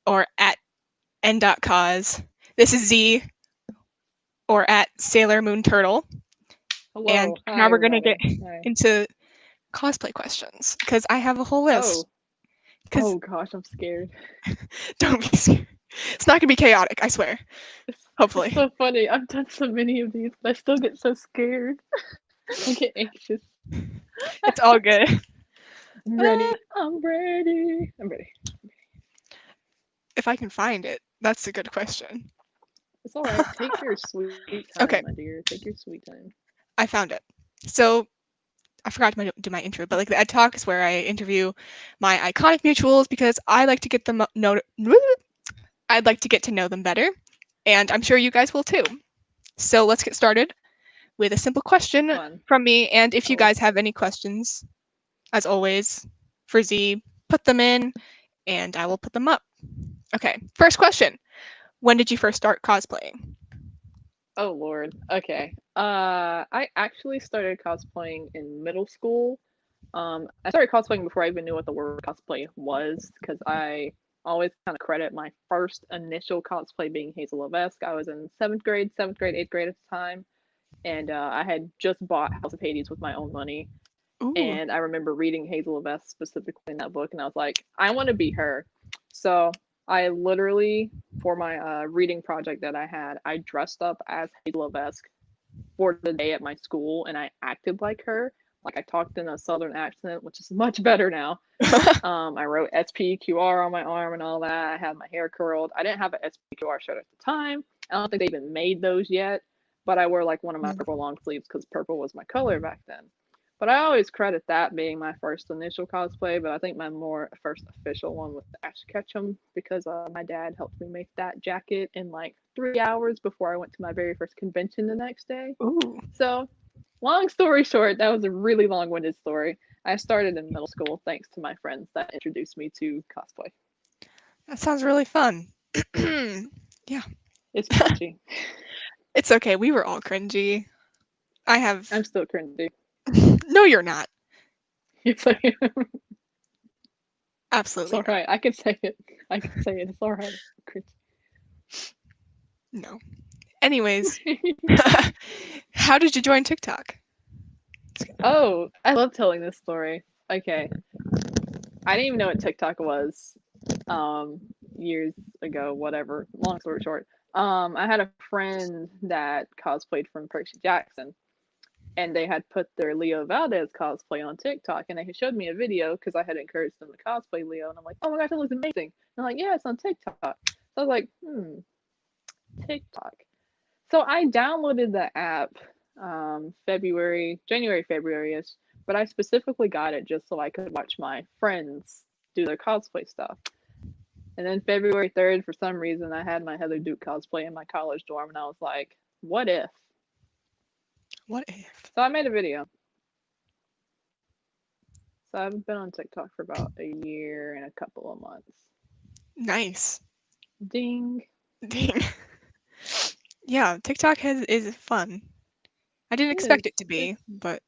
Speaker 1: or at n.cos. This is Z, or at Sailor Moon Turtle. And
Speaker 2: Hello.
Speaker 1: now
Speaker 2: Hi,
Speaker 1: we're gonna get
Speaker 2: everybody. Hi.
Speaker 1: into cosplay questions because I have a whole list.
Speaker 2: Oh.
Speaker 1: Because
Speaker 2: Oh gosh, I'm scared.
Speaker 1: don't be scared. It's not gonna be chaotic, I swear.
Speaker 2: It's
Speaker 1: Hopefully.
Speaker 2: so funny. I've done so many of these, but I still get so scared. I get anxious.
Speaker 1: It's all good.
Speaker 2: I'm ready. I'm ready. I'm ready.
Speaker 1: If I can find it, that's a good question.
Speaker 2: It's all right. Take your sweet time,
Speaker 1: Okay,
Speaker 2: my dear. Take your sweet time.
Speaker 1: I found it. So I forgot to do my intro, but like the Ed Talk is where I interview my iconic mutuals because I like to get them I'd like to get to know them better, and I'm sure you guys will too. So let's get started with a simple question
Speaker 2: Fun.
Speaker 1: from me, and if you
Speaker 2: Oh,
Speaker 1: guys have any questions, as always, for Z, put them in, and I will put them up. Okay, first question. When did you first start cosplaying?
Speaker 2: oh Lord. Okay. I actually started cosplaying in middle school. I started cosplaying before I even knew what the word cosplay was, because I always kind of credit my first initial cosplay being Hazel Levesque. I was in seventh grade, eighth grade at the time, and I had just bought House of Hades with my own money.
Speaker 1: Ooh.
Speaker 2: And I remember reading Hazel Levesque specifically in that book, and I was like, I want to be her. So I literally, for my reading project that I had, I dressed up as Hazel Levesque for the day at my school, and I acted like her. Like I talked in a southern accent, which is much better now. I wrote SPQR on my arm and all that. I had my hair curled. I didn't have an SPQR shirt at the time. I don't think they even made those yet, but I wore like one of my purple long sleeves because purple was my color back then. But I always credit that being my first initial cosplay, but I think my more first official one was Ash Ketchum because my dad helped me make that jacket in like 3 hours before I went to my very first convention the next day.
Speaker 1: Ooh.
Speaker 2: So, long story short, that was a really long winded story. I started in middle school thanks to my friends that introduced me to cosplay.
Speaker 1: That sounds really fun. Yeah.
Speaker 2: It's cringy.
Speaker 1: It's okay. We were all cringy. I have.
Speaker 2: I'm still cringy.
Speaker 1: No, you're not.
Speaker 2: It's like, it's
Speaker 1: Absolutely
Speaker 2: all
Speaker 1: not.
Speaker 2: right. I can say it. I can say it. It's all right.
Speaker 1: No. Anyways,
Speaker 2: Cringy.
Speaker 1: how did you join TikTok?
Speaker 2: Oh, I love telling this story. Okay. I didn't even know what TikTok was um years ago, whatever. Long story short. I had a friend that cosplayed from Percy Jackson, and they had put their Leo Valdez cosplay on TikTok, and they had showed me a video because I had encouraged them to cosplay Leo, and I'm like, oh my gosh, that looks amazing. And I'm like, yeah, it's on TikTok. So I was like, TikTok. So I downloaded the app January, February ish, but I specifically got it just so I could watch my friends do their cosplay stuff. And then February 3rd, for some reason, I had my Heather Duke cosplay in my college dorm, and I was like, what if?
Speaker 1: What if?
Speaker 2: So I made a video. So I've been on TikTok for about a year and a couple of months.
Speaker 1: Nice.
Speaker 2: Ding.
Speaker 1: Dang. Yeah, TikTok is fun. I didn't
Speaker 2: It is.
Speaker 1: expect it to
Speaker 2: It's
Speaker 1: be, but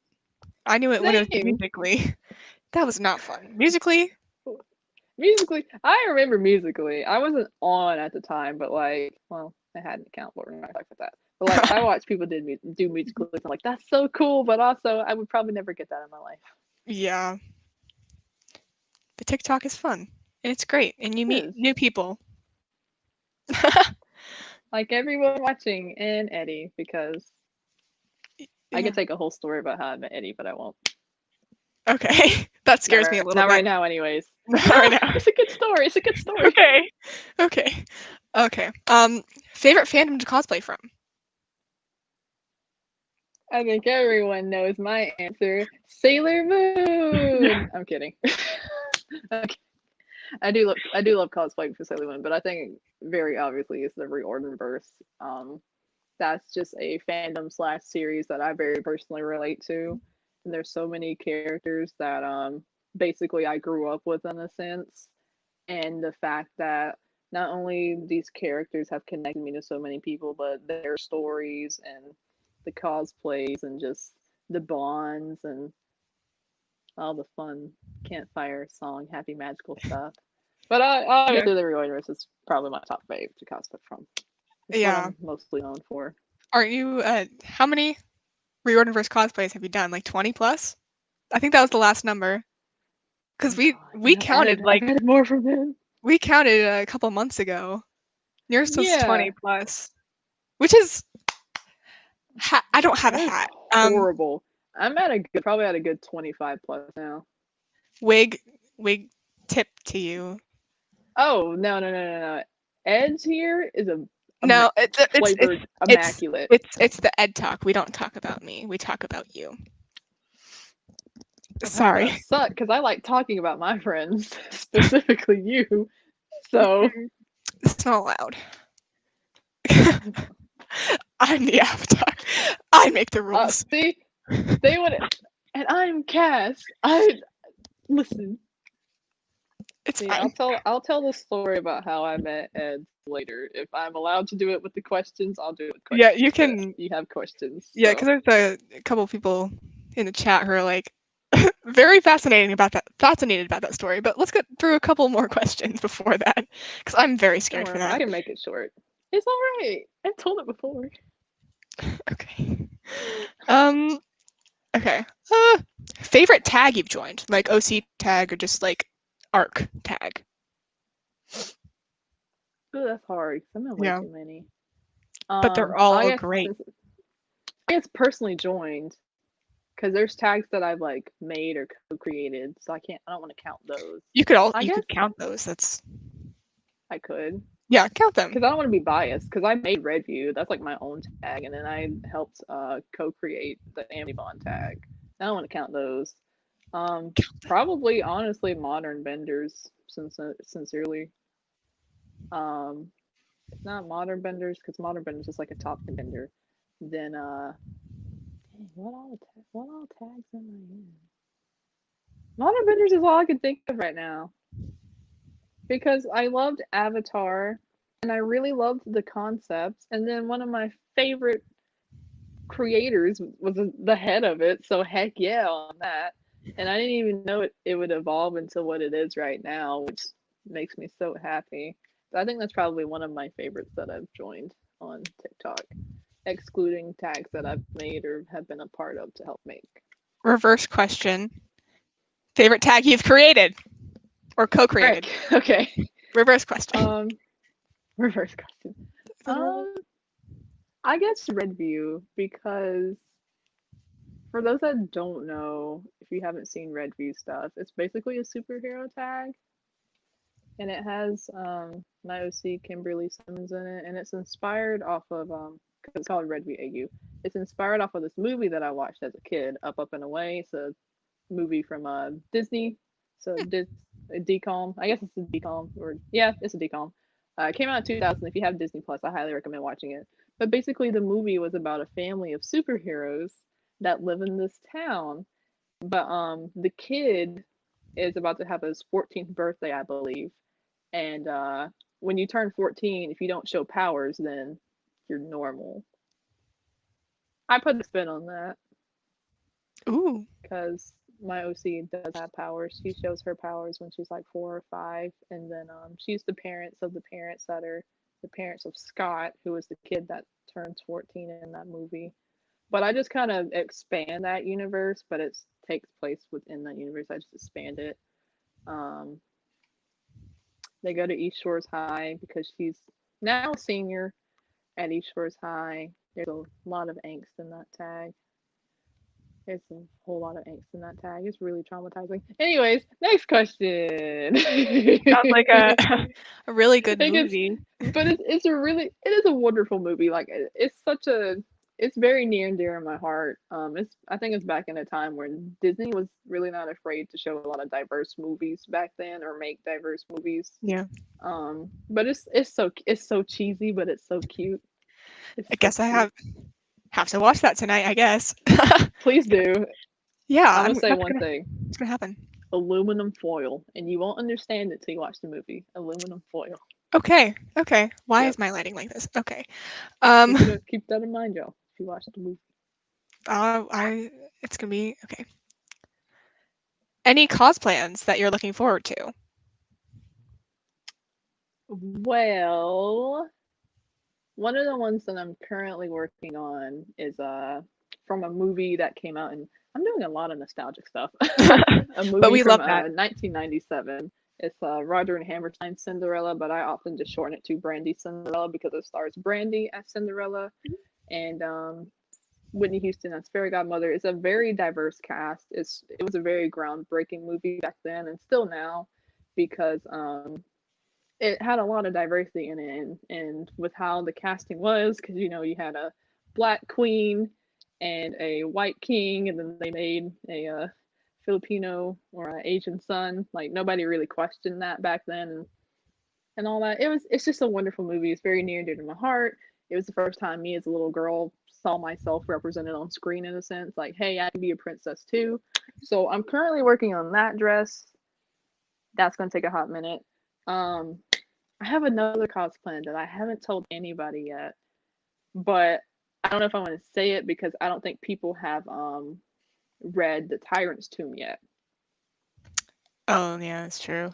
Speaker 1: I knew it when it was
Speaker 2: same.
Speaker 1: musically. That was not fun. Musically,
Speaker 2: Musically, I remember Musically. I wasn't on at the time, but like, well, I had an account, but we're not talking about that. But like, I watched people do Musically. I'm like, that's so cool, but also I would probably never get that in my life.
Speaker 1: yeah. But TikTok is fun. And it's great. And you
Speaker 2: It
Speaker 1: meet
Speaker 2: is.
Speaker 1: new people.
Speaker 2: Like everyone watching and Eddie, because I
Speaker 1: Yeah.
Speaker 2: could take a whole story about how I met Eddie, but I won't.
Speaker 1: Okay. That scares me a little
Speaker 2: Not
Speaker 1: bit.
Speaker 2: right now, anyways.
Speaker 1: Not
Speaker 2: No,
Speaker 1: right now.
Speaker 2: it's a good story. It's a good story.
Speaker 1: Okay. Okay. Okay. Favorite fandom to cosplay from?
Speaker 2: I think everyone knows my answer. Sailor Moon. I'm kidding. Okay. I do love cosplay for Sailor Moon, but I think very obviously it's the Reordenverse. That's just a fandom slash series that I very personally relate to. And there's so many characters that basically I grew up with in a sense. And the fact that not only these characters have connected me to so many people, but their stories and the cosplays and just the bonds and all the fun campfire song, happy magical stuff. But
Speaker 1: Yeah.
Speaker 2: obviously, the Reorderers is probably my top fave to cosplay from. It's what
Speaker 1: Yeah.
Speaker 2: I'm mostly known for.
Speaker 1: Aren't you? How many Reorderverse cosplays have you done? Like 20 plus? I think that was the last number. Because
Speaker 2: Oh
Speaker 1: we
Speaker 2: God,
Speaker 1: counted
Speaker 2: I've added more from him.
Speaker 1: we counted a couple months ago. Yours was 20
Speaker 2: Yeah,
Speaker 1: plus, which is I don't have a
Speaker 2: that is
Speaker 1: hat.
Speaker 2: horrible. I'm at a good, probably at a good 25 plus now.
Speaker 1: Wig tip to you.
Speaker 2: Oh no! Ed's here is
Speaker 1: No,
Speaker 2: flavored
Speaker 1: it's
Speaker 2: immaculate.
Speaker 1: it's the Ed talk. We don't talk about me. We talk about you.
Speaker 2: Well, that
Speaker 1: Sorry.
Speaker 2: does suck because I like talking about my friends, specifically you. So
Speaker 1: It's not allowed. I'm the avatar. I make the rules.
Speaker 2: see, they would, and I'm Cass. I listen.
Speaker 1: It's
Speaker 2: See,
Speaker 1: fine.
Speaker 2: I'll tell the story about how I met Ed later. If I'm allowed to do it with the questions, I'll do it with
Speaker 1: Yeah,
Speaker 2: questions.
Speaker 1: you
Speaker 2: But
Speaker 1: can.
Speaker 2: you have questions,
Speaker 1: Yeah,
Speaker 2: so
Speaker 1: because there's a couple people in the chat who are like very fascinated about that story. But let's get through a couple more questions before that, because I'm very
Speaker 2: don't
Speaker 1: scared for
Speaker 2: worry. I
Speaker 1: that.
Speaker 2: can make it short. It's all right. I've told it before.
Speaker 1: Okay. Okay. Favorite tag you've joined, like OC tag or just like ARC tag.
Speaker 2: Ooh, that's hard. 'Cause I'm in way
Speaker 1: Yeah,
Speaker 2: too many.
Speaker 1: but they're
Speaker 2: I
Speaker 1: all
Speaker 2: guess
Speaker 1: great.
Speaker 2: since I guess personally joined because there's tags that I've like made or co-created, so I don't want to count those. I
Speaker 1: You
Speaker 2: guess
Speaker 1: could count those. That's
Speaker 2: I could
Speaker 1: yeah, count them.
Speaker 2: because I don't want to be biased because I made Redview. That's like my own tag, and then I helped co-create the Amazon tag. I don't want to count those. Probably honestly Modernbenders, sincerely. Um, if not Modernbenders, because Modernbenders is like a top contender. Then dang, what all tags am I in? Modernbenders is all I can think of right now because I loved Avatar and I really loved the concept. And then one of my favorite creators was the head of it, so heck yeah on that. And I didn't even know it would evolve into what it is right now, which makes me so happy. So I think that's probably one of my favorites that I've joined on TikTok, excluding tags that I've made or have been a part of to help make.
Speaker 1: Reverse question. Favorite tag you've created or co-created.
Speaker 2: Frick. Okay.
Speaker 1: Reverse question.
Speaker 2: Reverse question. I guess Redview because for those that don't know, if you haven't seen Redview stuff, it's basically a superhero tag, and it has my OC Kimberly Simmons in it, and it's inspired off of cause it's called Redview AU. It's inspired off of this movie that I watched as a kid, Up and Away. It's a movie from Disney. So a DCOM. I guess it's a DCOM or yeah, it's a DCOM. It came out in 2000. If you have Disney Plus, I highly recommend watching it. But basically, the movie was about a family of superheroes that live in this town. But the kid is about to have his 14th birthday, I believe. And when you turn 14, if you don't show powers, then you're normal. I put a spin on that
Speaker 1: Ooh.
Speaker 2: because my OC does have powers. She shows her powers when she's like 4 or 5, and then she's the parents of the parents that are the parents of Scott, who is the kid that turns 14 in that movie. But I just kind of expand that universe, but it takes place within that universe. I just expand it. Um, they go to East Shores High because she's now a senior at East Shores High. There's a lot of angst in that tag. There's a whole lot of angst in that tag. It's really traumatizing. Anyways, next question.
Speaker 1: Sounds like a really good
Speaker 2: It gets,
Speaker 1: movie.
Speaker 2: but it's a really it is a wonderful movie. Like it's such a it's very near and dear in my heart. I think it's back in a time when Disney was really not afraid to show a lot of diverse movies back then or make diverse movies.
Speaker 1: Yeah.
Speaker 2: But it's so cheesy, but it's so cute. It's
Speaker 1: I
Speaker 2: so
Speaker 1: guess I
Speaker 2: cute.
Speaker 1: have to watch that tonight, I guess.
Speaker 2: Please do.
Speaker 1: Yeah,
Speaker 2: I'm gonna say
Speaker 1: that's
Speaker 2: one
Speaker 1: gonna
Speaker 2: thing.
Speaker 1: it's gonna happen.
Speaker 2: Aluminum foil, and you won't understand it till you watch the movie. Aluminum foil.
Speaker 1: Okay. Okay. Why
Speaker 2: Yep.
Speaker 1: is my lighting like this? Okay.
Speaker 2: Keep that in mind, y'all. If you watch the movie.
Speaker 1: I it's gonna be okay. Any cosplans that you're looking forward to?
Speaker 2: Well, one of the ones that I'm currently working on is from a movie that came out, and I'm doing a lot of nostalgic stuff. A
Speaker 1: But
Speaker 2: movie
Speaker 1: we
Speaker 2: from
Speaker 1: love that.
Speaker 2: 1997. It's Roger and Hammerstein's Cinderella, but I often just shorten it to Brandy Cinderella because it stars Brandy as Cinderella and Whitney Houston as fairy godmother. It's a very diverse cast. It was a very groundbreaking movie back then and still now because it had a lot of diversity in it and with how the casting was because you had a black queen and a white king and then they made a Filipino or an Asian son. Like nobody really questioned that back then and all that. It's just a wonderful movie. It's very near and dear to my heart. It was the first time me as a little girl saw myself represented on screen in a sense. Like, hey, I can be a princess too. So I'm currently working on that dress. That's gonna take a hot minute. I have another cosplay that I haven't told anybody yet, but I don't know if I want to say it because I don't think people have read the Tyrant's Tomb yet.
Speaker 1: Oh yeah, that's true.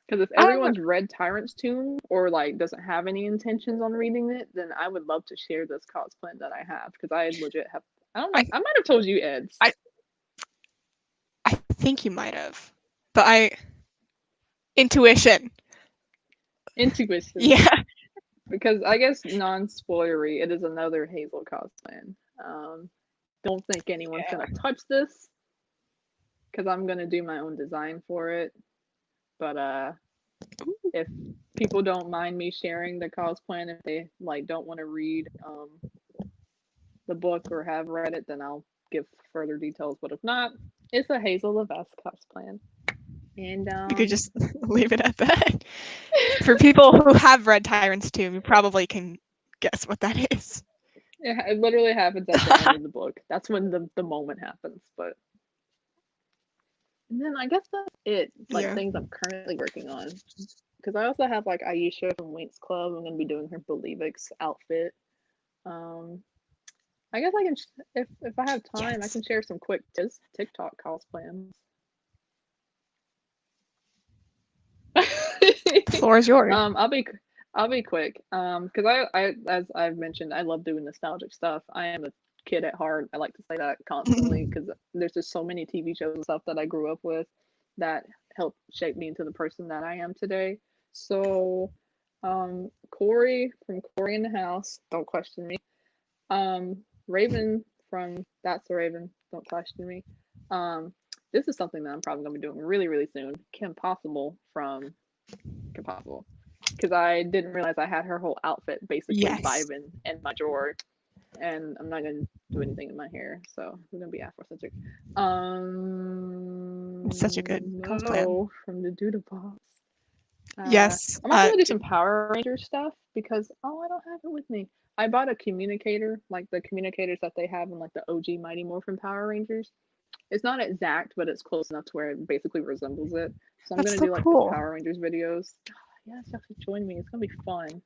Speaker 2: Because if
Speaker 1: Um,
Speaker 2: everyone's read Tyrant's Tomb or like doesn't have any intentions on reading it, then I would love to share this cosplay that I have because I legit have. I don't know.
Speaker 1: I
Speaker 2: I might have told you, Eds.
Speaker 1: I I think you might have, but I intuition.
Speaker 2: Intuition.
Speaker 1: Yeah.
Speaker 2: Because I guess non-spoilery, it is another Hazel cosplay. Don't think anyone's
Speaker 1: Yeah.
Speaker 2: gonna touch this because I'm gonna do my own design for it. But if people don't mind me sharing the cosplay, and if they like don't want to read the book or have read it, then I'll give further details. But if not, it's a Hazel Levesque cosplay. And
Speaker 1: We could just leave it at that. For people who have read Tyrant's Tomb, you probably can guess what that is.
Speaker 2: it literally happens at the end of the book. That's when the moment happens. But and then I guess that's it. Like
Speaker 1: Yeah.
Speaker 2: things I'm currently working on. Because I also have like Aisha from Winx Club. I'm gonna be doing her Believix outfit. Um, I guess I can, if I have time, I
Speaker 1: Yes.
Speaker 2: can share some quick TikTok cosplans.
Speaker 1: The floor is yours.
Speaker 2: I'll be quick. Because I as I've mentioned, I love doing nostalgic stuff. I am a kid at heart. I like to say that constantly because there's just so many TV shows and stuff that I grew up with that helped shape me into the person that I am today. So, Corey from Corey in the House, don't question me. Raven from That's the Raven, don't question me. Um, this is something that I'm probably gonna be doing really, really soon. Kim Possible from Kim Possible, because I didn't realize I had her whole outfit basically
Speaker 1: Yes.
Speaker 2: vibing in my drawer, and I'm not gonna do anything in my hair, so we're gonna be Afrocentric.
Speaker 1: It's such a good cosplay.
Speaker 2: No, from the Duda Boss.
Speaker 1: Yes.
Speaker 2: I'm also gonna do some Power Rangers stuff because I don't have it with me. I bought a communicator, like the communicators that they have in like the OG Mighty Morphin Power Rangers. It's not exact, but it's close enough to where it basically resembles it. So I'm
Speaker 1: That's
Speaker 2: gonna
Speaker 1: so
Speaker 2: do like the
Speaker 1: cool.
Speaker 2: Power Rangers videos. Yes, you have to join me. It's gonna be fun.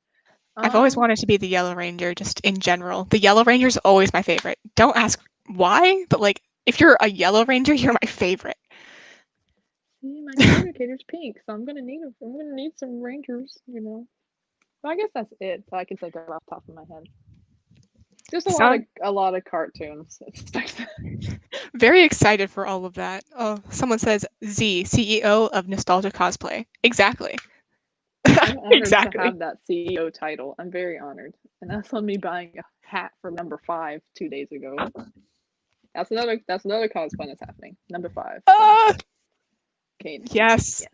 Speaker 1: I've always
Speaker 2: Um,
Speaker 1: wanted to be the Yellow Ranger, just in general. The Yellow Ranger is always my favorite. Don't ask why, but like, if you're a Yellow Ranger, you're my favorite.
Speaker 2: see, my communicator's pink, so I'm gonna need some Rangers, But I guess that's it that I can think of off the top of my head. Just
Speaker 1: Sound
Speaker 2: a lot of cartoons.
Speaker 1: very excited for all of that. Oh, someone says Z, CEO of Nostalgia Cosplay. Exactly.
Speaker 2: I'm honored to
Speaker 1: Exactly.
Speaker 2: have that CEO title. I'm very honored, and that's on me buying a hat for number 5 2 days ago. That's another cosplay that's happening. Number 5. So,
Speaker 1: Ah,
Speaker 2: okay,
Speaker 1: yes.
Speaker 2: yeah.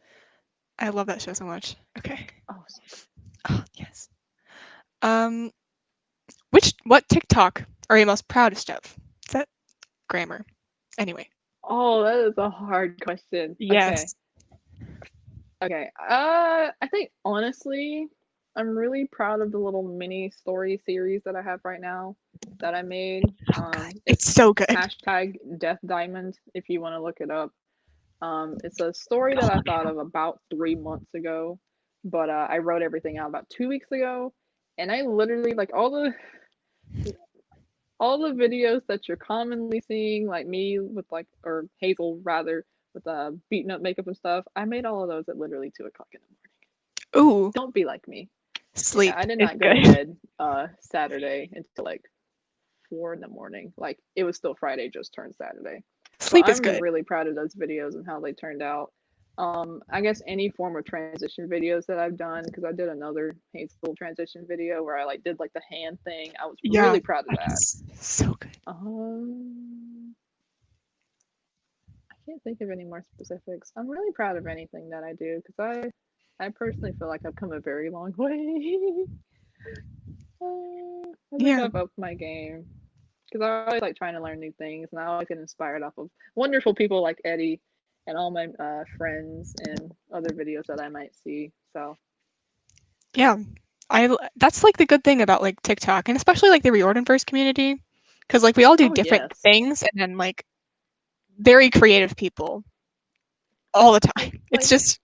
Speaker 1: I love that show so much. Okay.
Speaker 2: Oh, so
Speaker 1: Oh, yes. Um, What TikTok are you most proudest of? Is that grammar? Anyway.
Speaker 2: Oh, that is a hard question. Okay.
Speaker 1: Yes.
Speaker 2: Okay. I think honestly, I'm really proud of the little mini story series that I have right now that I made.
Speaker 1: So good.
Speaker 2: It's
Speaker 1: It's so good.
Speaker 2: hashtag Death Diamond if you want to look it up. It's a story that I thought of about 3 months ago, but I wrote everything out about 2 weeks ago, and I literally like all the videos that you're commonly seeing, like me with like or Hazel rather with beating up makeup and stuff. I made all of those at literally 2 o'clock in the morning.
Speaker 1: Ooh,
Speaker 2: Don't be like me. Yeah,
Speaker 1: sleep
Speaker 2: I did
Speaker 1: is
Speaker 2: not go to
Speaker 1: good.
Speaker 2: bed Saturday until like 4 in the morning. Like it was still Friday, just turned Saturday. So
Speaker 1: Sleep is
Speaker 2: I'm
Speaker 1: good.
Speaker 2: really proud of those videos and how they turned out. I guess any form of transition videos that I've done, because I did another Hazel transition video where I like did like the hand thing. I was
Speaker 1: Yeah,
Speaker 2: really proud of that.
Speaker 1: that's so good.
Speaker 2: I can't think of any more specifics. I'm really proud of anything that I do because I personally feel like I've come a very long way. I think
Speaker 1: Yeah,
Speaker 2: I've upped my game because I always like trying to learn new things, and I always get inspired off of wonderful people like Eddie and all my friends and other videos that I might see. So,
Speaker 1: yeah. That's like the good thing about like TikTok and especially like the Reordenverse community, because like we all do
Speaker 2: oh
Speaker 1: different
Speaker 2: yes,
Speaker 1: things and then like very creative people all the
Speaker 2: it's
Speaker 1: time. It's
Speaker 2: like
Speaker 1: just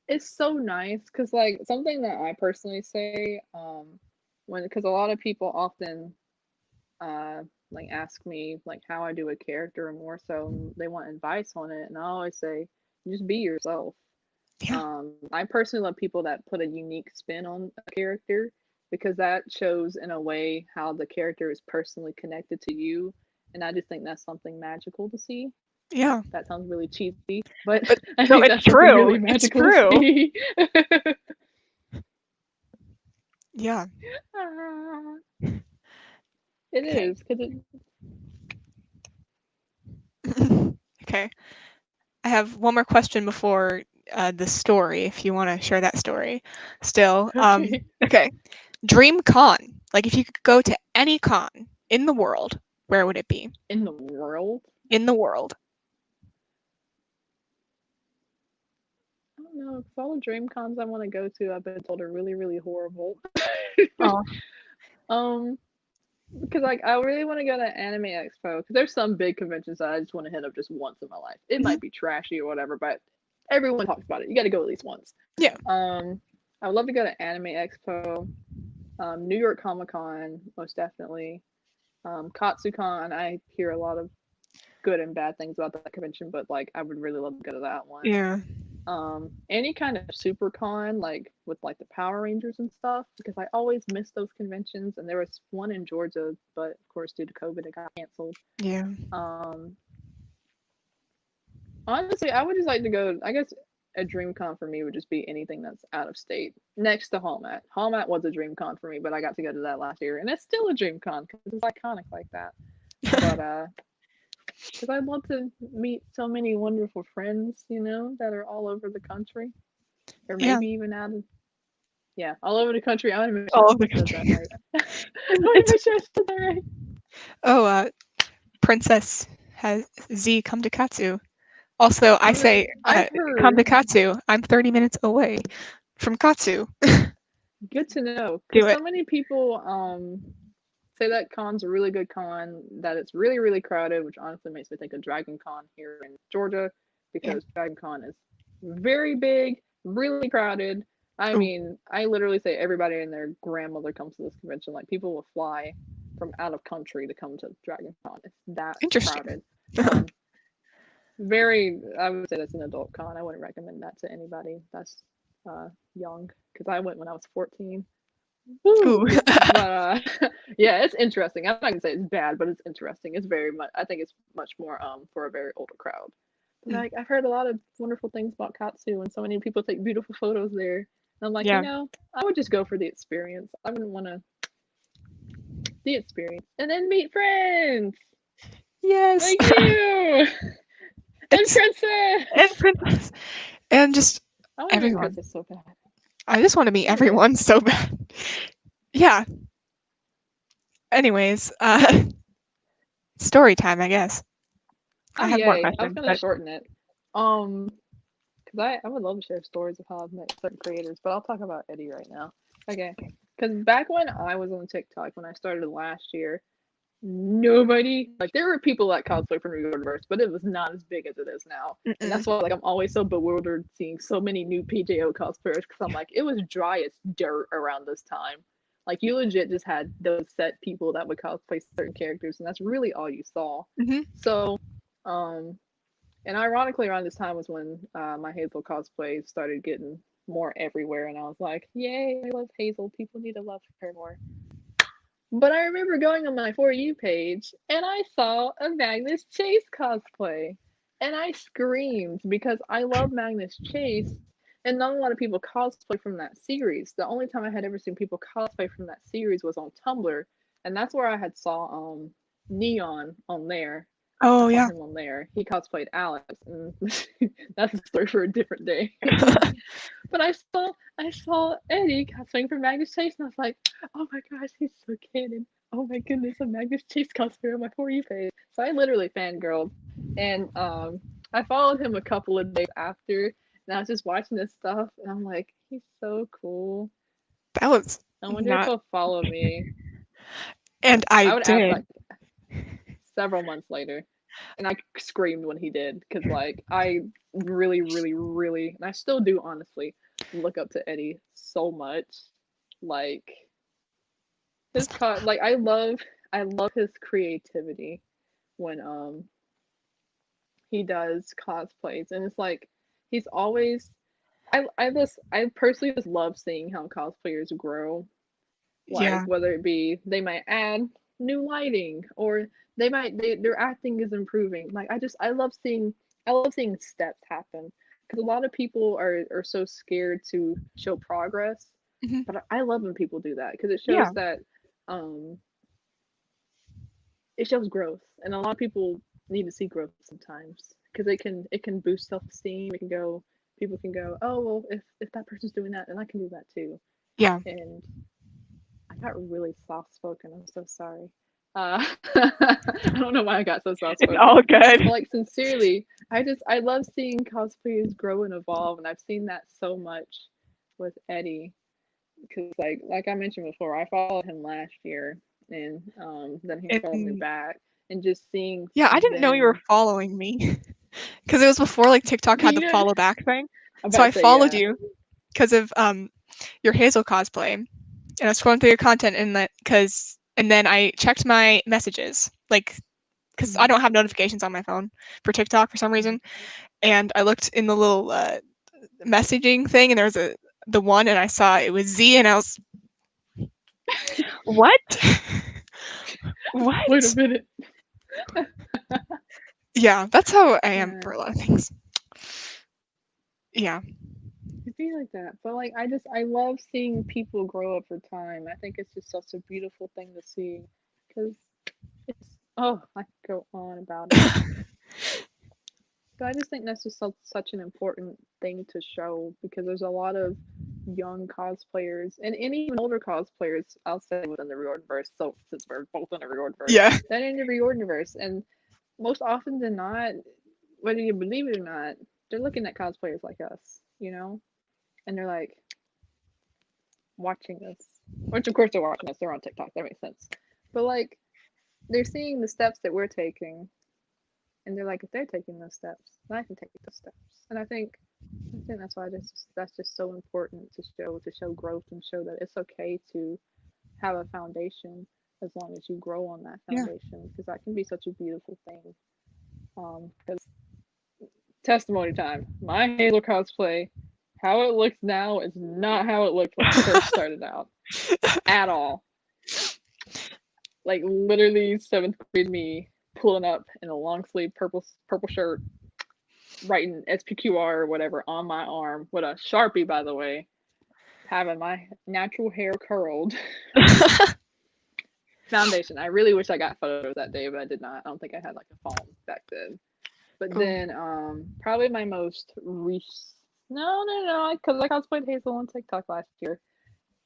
Speaker 2: it's so nice because like something that I personally say when because a lot of people often uh like ask me like how I do a character or more so they want advice on it and I always say just be yourself.
Speaker 1: yeah,
Speaker 2: I personally love people that put a unique spin on a character because that shows in a way how the character is personally connected to you and I just think that's something magical to see.
Speaker 1: yeah.
Speaker 2: That sounds really cheesy, but
Speaker 1: But
Speaker 2: I
Speaker 1: no,
Speaker 2: think
Speaker 1: it's
Speaker 2: that's something
Speaker 1: true.
Speaker 2: really
Speaker 1: It's
Speaker 2: magical to
Speaker 1: true.
Speaker 2: see.
Speaker 1: Yeah.
Speaker 2: It
Speaker 1: Okay.
Speaker 2: is because it
Speaker 1: Okay. I have one more question before the story, if you want to share that story still.
Speaker 2: okay.
Speaker 1: Okay. Dream con. Like if you could go to any con in the world, where would it be?
Speaker 2: In the world,
Speaker 1: In the world.
Speaker 2: I don't know. 'Cause all the dream cons I want to go to, I've been told are really, really horrible.
Speaker 1: Oh,
Speaker 2: um, because like I really want to go to Anime Expo because there's some big conventions that I just want to hit up just once in my life. It
Speaker 1: mhm.
Speaker 2: might be trashy or whatever, but everyone talks about it. You got to go at least once.
Speaker 1: Yeah.
Speaker 2: I would love to go to Anime Expo, New York Comic Con, most definitely. KatsuCon, I hear a lot of good and bad things about that convention, but like I would really love to go to that one.
Speaker 1: Yeah.
Speaker 2: Any kind of super con like with like the Power Rangers and stuff because I always miss those conventions and there was one in Georgia but of course due to COVID it got canceled.
Speaker 1: Yeah.
Speaker 2: um Honestly I would just like to go. I guess a dream con for me would just be anything that's out of state next to Hallmat was a dream con for me but I got to go to that last year and it's still a dream con because it's iconic like that. But because I'd love to meet so many wonderful friends, that are all over the country, or
Speaker 1: Yeah.
Speaker 2: maybe even out of yeah, all over the country. I want to make sure
Speaker 1: All over the
Speaker 2: I said that
Speaker 1: country.
Speaker 2: right. I want to
Speaker 1: It's
Speaker 2: make sure I said that right.
Speaker 1: oh, Princess has Z come to Katsu. Also, I
Speaker 2: Oh,
Speaker 1: say
Speaker 2: I've
Speaker 1: come to
Speaker 2: heard.
Speaker 1: Katsu. I'm 30 minutes away from Katsu.
Speaker 2: Good to know,
Speaker 1: Do
Speaker 2: because
Speaker 1: it.
Speaker 2: so many people say that con's a really good con, that it's really really crowded, which honestly makes me think of Dragon Con here in Georgia,
Speaker 1: Yeah.
Speaker 2: because Dragon Con is very big, really crowded. I
Speaker 1: Ooh,
Speaker 2: mean, I literally say everybody and their grandmother comes to this convention. Like people will fly from out of country to come to Dragon Con. It's that
Speaker 1: interesting.
Speaker 2: crowded. Um, I would say that's an adult con. I wouldn't recommend that to anybody that's young because I went when I was 14.
Speaker 1: Ooh.
Speaker 2: Woo! But yeah, it's interesting. I'm not gonna say it's bad, but it's interesting. It's very much. I think it's much more for a very older crowd. But
Speaker 1: Mm,
Speaker 2: like I've heard a lot of wonderful things about Katsu, and so many people take beautiful photos there. And I'm like,
Speaker 1: yeah.
Speaker 2: I would just go for the experience. I wouldn't want to the experience and then meet friends
Speaker 1: Yes.
Speaker 2: like you and
Speaker 1: It's and
Speaker 2: Princess.
Speaker 1: Princess and just
Speaker 2: I want to meet
Speaker 1: everyone.
Speaker 2: Princess so bad.
Speaker 1: I just want to meet
Speaker 2: Oh yeah.
Speaker 1: everyone so bad. Yeah. anyways, story time, I guess.
Speaker 2: Oh
Speaker 1: I have more
Speaker 2: yay! I was
Speaker 1: questions,
Speaker 2: gonna
Speaker 1: but
Speaker 2: shorten it. Because I would love to share stories of how I've met certain creators, but I'll talk about Eddie right now. Okay. Because back when I was on TikTok, when I started last year, nobody like there were people that cosplay from Reorderverse, but it was not as big as it is now. And
Speaker 1: mm-mm.
Speaker 2: that's why like I'm always so bewildered seeing so many new PJO cosplayers because I'm like it was dry as dirt around this time. Like you legit just had those set people that would cosplay certain characters, and that's really all you saw.
Speaker 1: Mm-hmm.
Speaker 2: So, um, and ironically, around this time was when my Hazel cosplay started getting more everywhere, and I was like, "Yay! I love Hazel. People need to love her more." But I remember going on my For You page, and I saw a Magnus Chase cosplay, and I screamed because I love Magnus Chase, and not a lot of people cosplay from that series. The only time I had ever seen people cosplay from that series was on Tumblr, and that's where I had saw Neon on there. I
Speaker 1: Oh
Speaker 2: saw
Speaker 1: yeah.
Speaker 2: him on there. He cosplayed Alex, and that's a story for a different day. But I saw Eddie cosplaying from Magnus Chase, and I was like, oh my gosh, he's so canon. Oh my goodness, a Magnus Chase cosplayer on my For You page. So I literally fangirled, and I followed him a couple of days after, and I was just watching this stuff, and I'm like, he's so cool.
Speaker 1: That was
Speaker 2: I wonder if
Speaker 1: not,
Speaker 2: he'll follow me.
Speaker 1: and I
Speaker 2: I would ask
Speaker 1: did.
Speaker 2: like several months later, and I screamed when he did because like I really, really, really, and I still do honestly look up to Eddie so much. Like like I love his creativity when he does cosplays, and it's like he's always I personally just love seeing how cosplayers grow, like
Speaker 1: Yeah.
Speaker 2: whether it be they might add new lighting or their acting is improving. Like I love seeing steps happen because a lot of people are so scared to show progress,
Speaker 1: Hmm.
Speaker 2: but I love when people do that because it
Speaker 1: Yeah.
Speaker 2: shows that um it shows growth, and a lot of people need to see growth sometimes because it can boost self-esteem. It can go People can go, oh well, if that person's doing that, then I can do that too.
Speaker 1: Yeah.
Speaker 2: And I got really soft spoken. I'm so sorry. I don't know why I got so soft
Speaker 1: It's all
Speaker 2: spoken, but
Speaker 1: good.
Speaker 2: like sincerely, I love seeing cosplayers grow and evolve, and I've seen that so much with Eddie because like I mentioned before, I followed him last year, and then he followed me
Speaker 1: And
Speaker 2: back, and just seeing
Speaker 1: yeah, I didn't know you were
Speaker 2: them.
Speaker 1: following me because it was before like TikTok had the
Speaker 2: You know,
Speaker 1: follow back thing.
Speaker 2: I'm
Speaker 1: So
Speaker 2: about
Speaker 1: I
Speaker 2: to say
Speaker 1: followed
Speaker 2: yeah.
Speaker 1: you because of your Hazel cosplay, and I was scrolling through your content and then I checked my messages like because I
Speaker 2: Mhm,
Speaker 1: don't have notifications on my phone for TikTok for some
Speaker 2: mhm.
Speaker 1: reason, and I looked in the little messaging thing and there was the one and I saw it was Z and I was what?
Speaker 2: Wait a
Speaker 1: What?
Speaker 2: minute.
Speaker 1: Yeah, that's how I am
Speaker 2: Yeah,
Speaker 1: for a lot of things. Yeah.
Speaker 2: it'd be like that. But like I love seeing people grow up for time. I think it's just such a beautiful thing to see because it's I could go on about it. But I just think that's just such an important thing to show because there's a lot of young cosplayers and even older cosplayers, I'll say within the Reorderverse, so since we're both in the Reorderverse,
Speaker 1: Yeah.
Speaker 2: that in the Reorderverse. And most often than not, whether you believe it or not, they're looking at cosplayers like us, and they're like watching us. Which of course they're watching us, they're on TikTok, that makes sense. But like they're seeing the steps that we're taking and they're like, if they're taking those steps, then I can take those steps. And I think that's why that's just so important to show growth and show that it's okay to have a foundation as long as you grow on that
Speaker 1: Yeah.
Speaker 2: foundation because that can be such a beautiful thing. Because testimony time, my Halo cosplay, how it looks now is not how it looked when I first started out at all. Like literally seventh grade me pulling up in a long sleeve purple shirt writing SPQR or whatever on my arm with a Sharpie, by the way, having my natural hair curled. Foundation. I really wish I got photos that day, but I did not. I don't think I had like a phone back then. But
Speaker 1: Oh.
Speaker 2: then, probably my most recent. No, because I cosplayed Hazel on TikTok last year.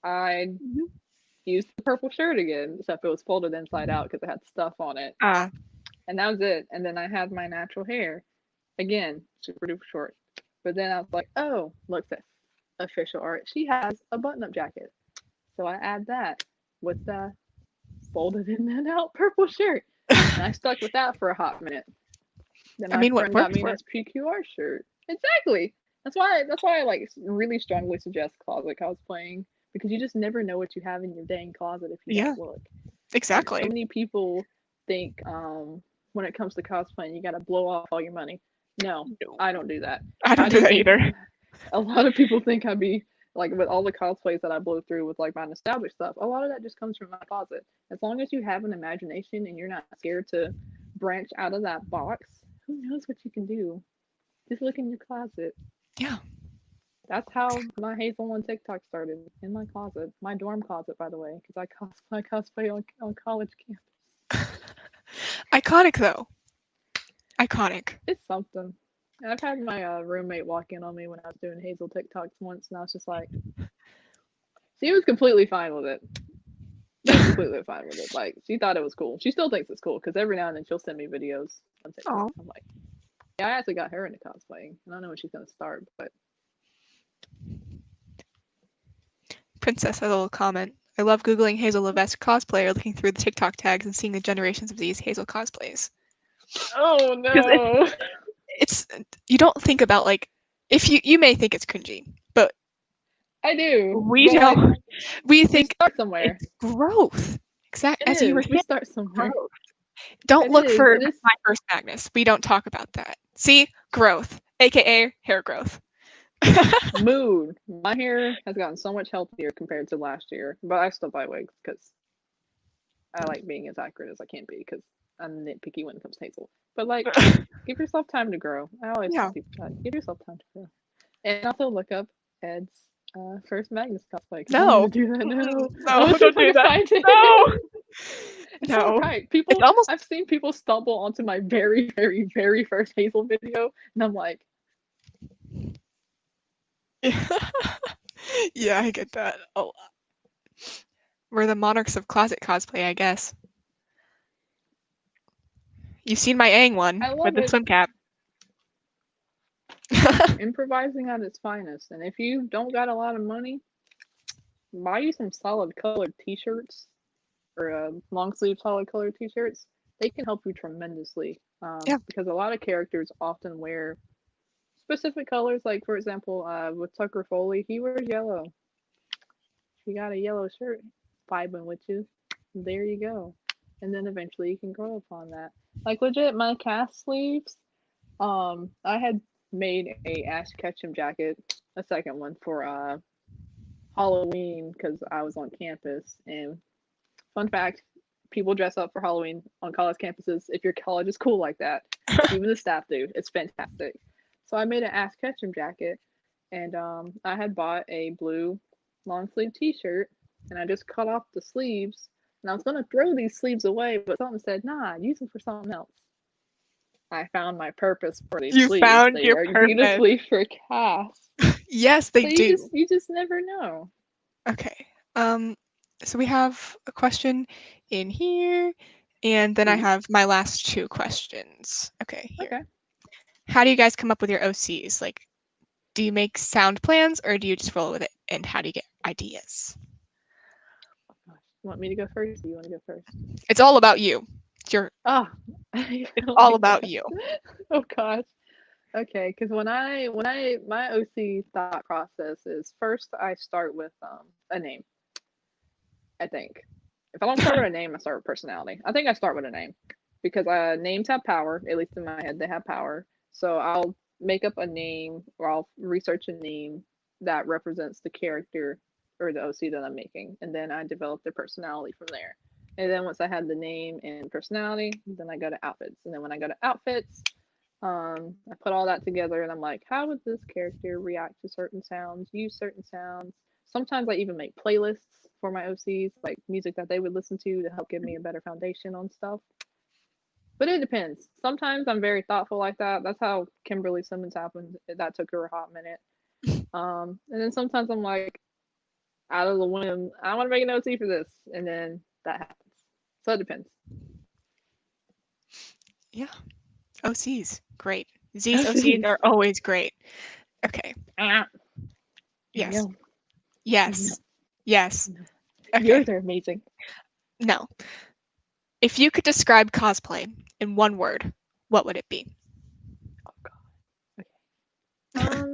Speaker 2: I
Speaker 1: Mhm.
Speaker 2: used the purple shirt again, except it was folded inside out because it had stuff on it.
Speaker 1: Ah,
Speaker 2: And that was it. And then I had my natural hair. Again, super duper short. But then I was like, oh, look, at official art. She has a button up jacket. So I add that with the folded in and out purple shirt. And I stuck with that for a hot minute. Then
Speaker 1: I
Speaker 2: my
Speaker 1: mean, what
Speaker 2: friend got
Speaker 1: worked
Speaker 2: me an
Speaker 1: for?
Speaker 2: SPQR shirt. Exactly. That's why I like really strongly suggest closet cosplaying because you just never know what you have in your dang closet if you don't
Speaker 1: Yeah,
Speaker 2: look. Like so
Speaker 1: exactly.
Speaker 2: many people think when it comes to cosplaying you gotta blow off all your money. No,
Speaker 1: No,
Speaker 2: I don't do that.
Speaker 1: I don't
Speaker 2: I
Speaker 1: do
Speaker 2: just
Speaker 1: that
Speaker 2: think
Speaker 1: either.
Speaker 2: a lot of people think I'd be like with all the cosplays that I blow through with like my nostalgic stuff. A lot of that just comes from my closet. As long as you have an imagination and you're not scared to branch out of that box, who knows what you can do? Just look in your closet.
Speaker 1: Yeah.
Speaker 2: That's how my Hazel on TikTok started in my closet, my dorm closet, by the way, because I cosplay on college campus.
Speaker 1: Iconic though. Iconic.
Speaker 2: It's something. I've had my roommate walk in on me when I was doing Hazel TikToks once, and I was just like, she was completely fine with it. She was completely fine with it. Like she thought it was cool. She still thinks it's cool because every now and then she'll send me videos on TikTok.
Speaker 1: Oh,
Speaker 2: I'm like, yeah, I actually got her into cosplaying. I don't know when she's gonna start, but
Speaker 1: Princess has a little comment. I love Googling Hazel Levesque cosplay or looking through the TikTok tags and seeing the generations of these Hazel cosplays.
Speaker 2: oh
Speaker 1: Because
Speaker 2: no,
Speaker 1: it's you don't think about like if you may think it's cringy, but
Speaker 2: I do.
Speaker 1: we
Speaker 2: But like,
Speaker 1: don't. We
Speaker 2: we
Speaker 1: think
Speaker 2: start somewhere.
Speaker 1: it's growth. Exact
Speaker 2: It
Speaker 1: as you were
Speaker 2: is. We
Speaker 1: saying,
Speaker 2: start somewhere.
Speaker 1: growth. Don't
Speaker 2: It
Speaker 1: look
Speaker 2: is.
Speaker 1: for
Speaker 2: It is
Speaker 1: my first Magnus. We don't talk about that. See, growth, aka hair growth.
Speaker 2: mood. My hair has gotten so much healthier compared to last year, but I still buy wigs because I like being as accurate as I can be because I'm nitpicky when it comes to Hazel. But like, give yourself time to grow. I always tell
Speaker 1: Yeah.
Speaker 2: people that. Give yourself time to grow. And also look up Ed's first Magnus cosplay because I need to
Speaker 1: No.
Speaker 2: do that
Speaker 1: Mm-mm.
Speaker 2: now. I
Speaker 1: No,
Speaker 2: want to see if
Speaker 1: don't
Speaker 2: I
Speaker 1: do
Speaker 2: can
Speaker 1: that.
Speaker 2: find
Speaker 1: No.
Speaker 2: it. It's so
Speaker 1: No.
Speaker 2: tight.
Speaker 1: It's
Speaker 2: People,
Speaker 1: almost
Speaker 2: I've seen people stumble onto my very, very, very first Hazel video, and I'm like,
Speaker 1: yeah, I get that. Oh, we're the monarchs of closet cosplay, I guess. You've seen my Aang one
Speaker 2: I
Speaker 1: with
Speaker 2: love
Speaker 1: the
Speaker 2: it.
Speaker 1: swim cap.
Speaker 2: Improvising at its finest. And if you don't got a lot of money, buy you some solid colored t-shirts or long sleeve solid colored t-shirts. They can help you tremendously
Speaker 1: Yeah.
Speaker 2: because a lot of characters often wear specific colors. Like for example, with Tucker Foley, he wears yellow. If you got a yellow shirt vibing with you, there you go. And then eventually you can grow upon that. Like legit, my cast sleeves. I had made a Ash Ketchum jacket, a second one for Halloween because I was on campus. And fun fact, people dress up for Halloween on college campuses if your college is cool like that. Like even the staff do. It's fantastic. So I made an Ash Ketchum jacket, and I had bought a blue long sleeve T-shirt, and I just cut off the sleeves. And I was gonna throw these sleeves away, but something said, "Nah, use them for something else." I found my purpose for these
Speaker 1: You
Speaker 2: sleeves.
Speaker 1: found
Speaker 2: They
Speaker 1: your
Speaker 2: work
Speaker 1: purpose.
Speaker 2: beautifully for cast.
Speaker 1: Yes, they
Speaker 2: So you
Speaker 1: do.
Speaker 2: just never know.
Speaker 1: Okay. So we have a question in here, and then I
Speaker 2: Ooh,
Speaker 1: have my last two questions. Okay, here.
Speaker 2: okay.
Speaker 1: How do you guys come up with your OCs? Like, do you make sound plans or do you just roll with it? And how do you get ideas?
Speaker 2: Oh, gosh. You want me to go first? Or you want to go first?
Speaker 1: It's all about you.
Speaker 2: Ah, I
Speaker 1: It's
Speaker 2: don't
Speaker 1: all
Speaker 2: like
Speaker 1: about
Speaker 2: that.
Speaker 1: you.
Speaker 2: Oh gosh. Okay, because when I my OC thought process is first I start with a name. I think if I don't start with a name, I start with personality. I think I start with a name because names have power. At least in my head, they have power. So I'll make up a name or I'll research a name that represents the character or the OC that I'm making, and then I develop their personality from there. And then once I have the name and personality, then I go to outfits. And then when I go to outfits, I put all that together and I'm like, how would this character react to certain sounds, use certain sounds? Sometimes I even make playlists for my OCs, like music that they would listen to help give me a better foundation on stuff. But it depends. Sometimes I'm very thoughtful like that. That's how Kimberly Simmons happened. That took her a hot minute. And then sometimes I'm like, out of the whim, I want to make an OC for this, and then that happens. So it depends.
Speaker 1: Yeah. OCs, great. Z's OCs are always great. Okay. Yes.
Speaker 2: No.
Speaker 1: Yes. Yes.
Speaker 2: No.
Speaker 1: Okay.
Speaker 2: Yours are amazing.
Speaker 1: No. If you could describe cosplay in one word, what would it be?
Speaker 2: Oh God. Okay.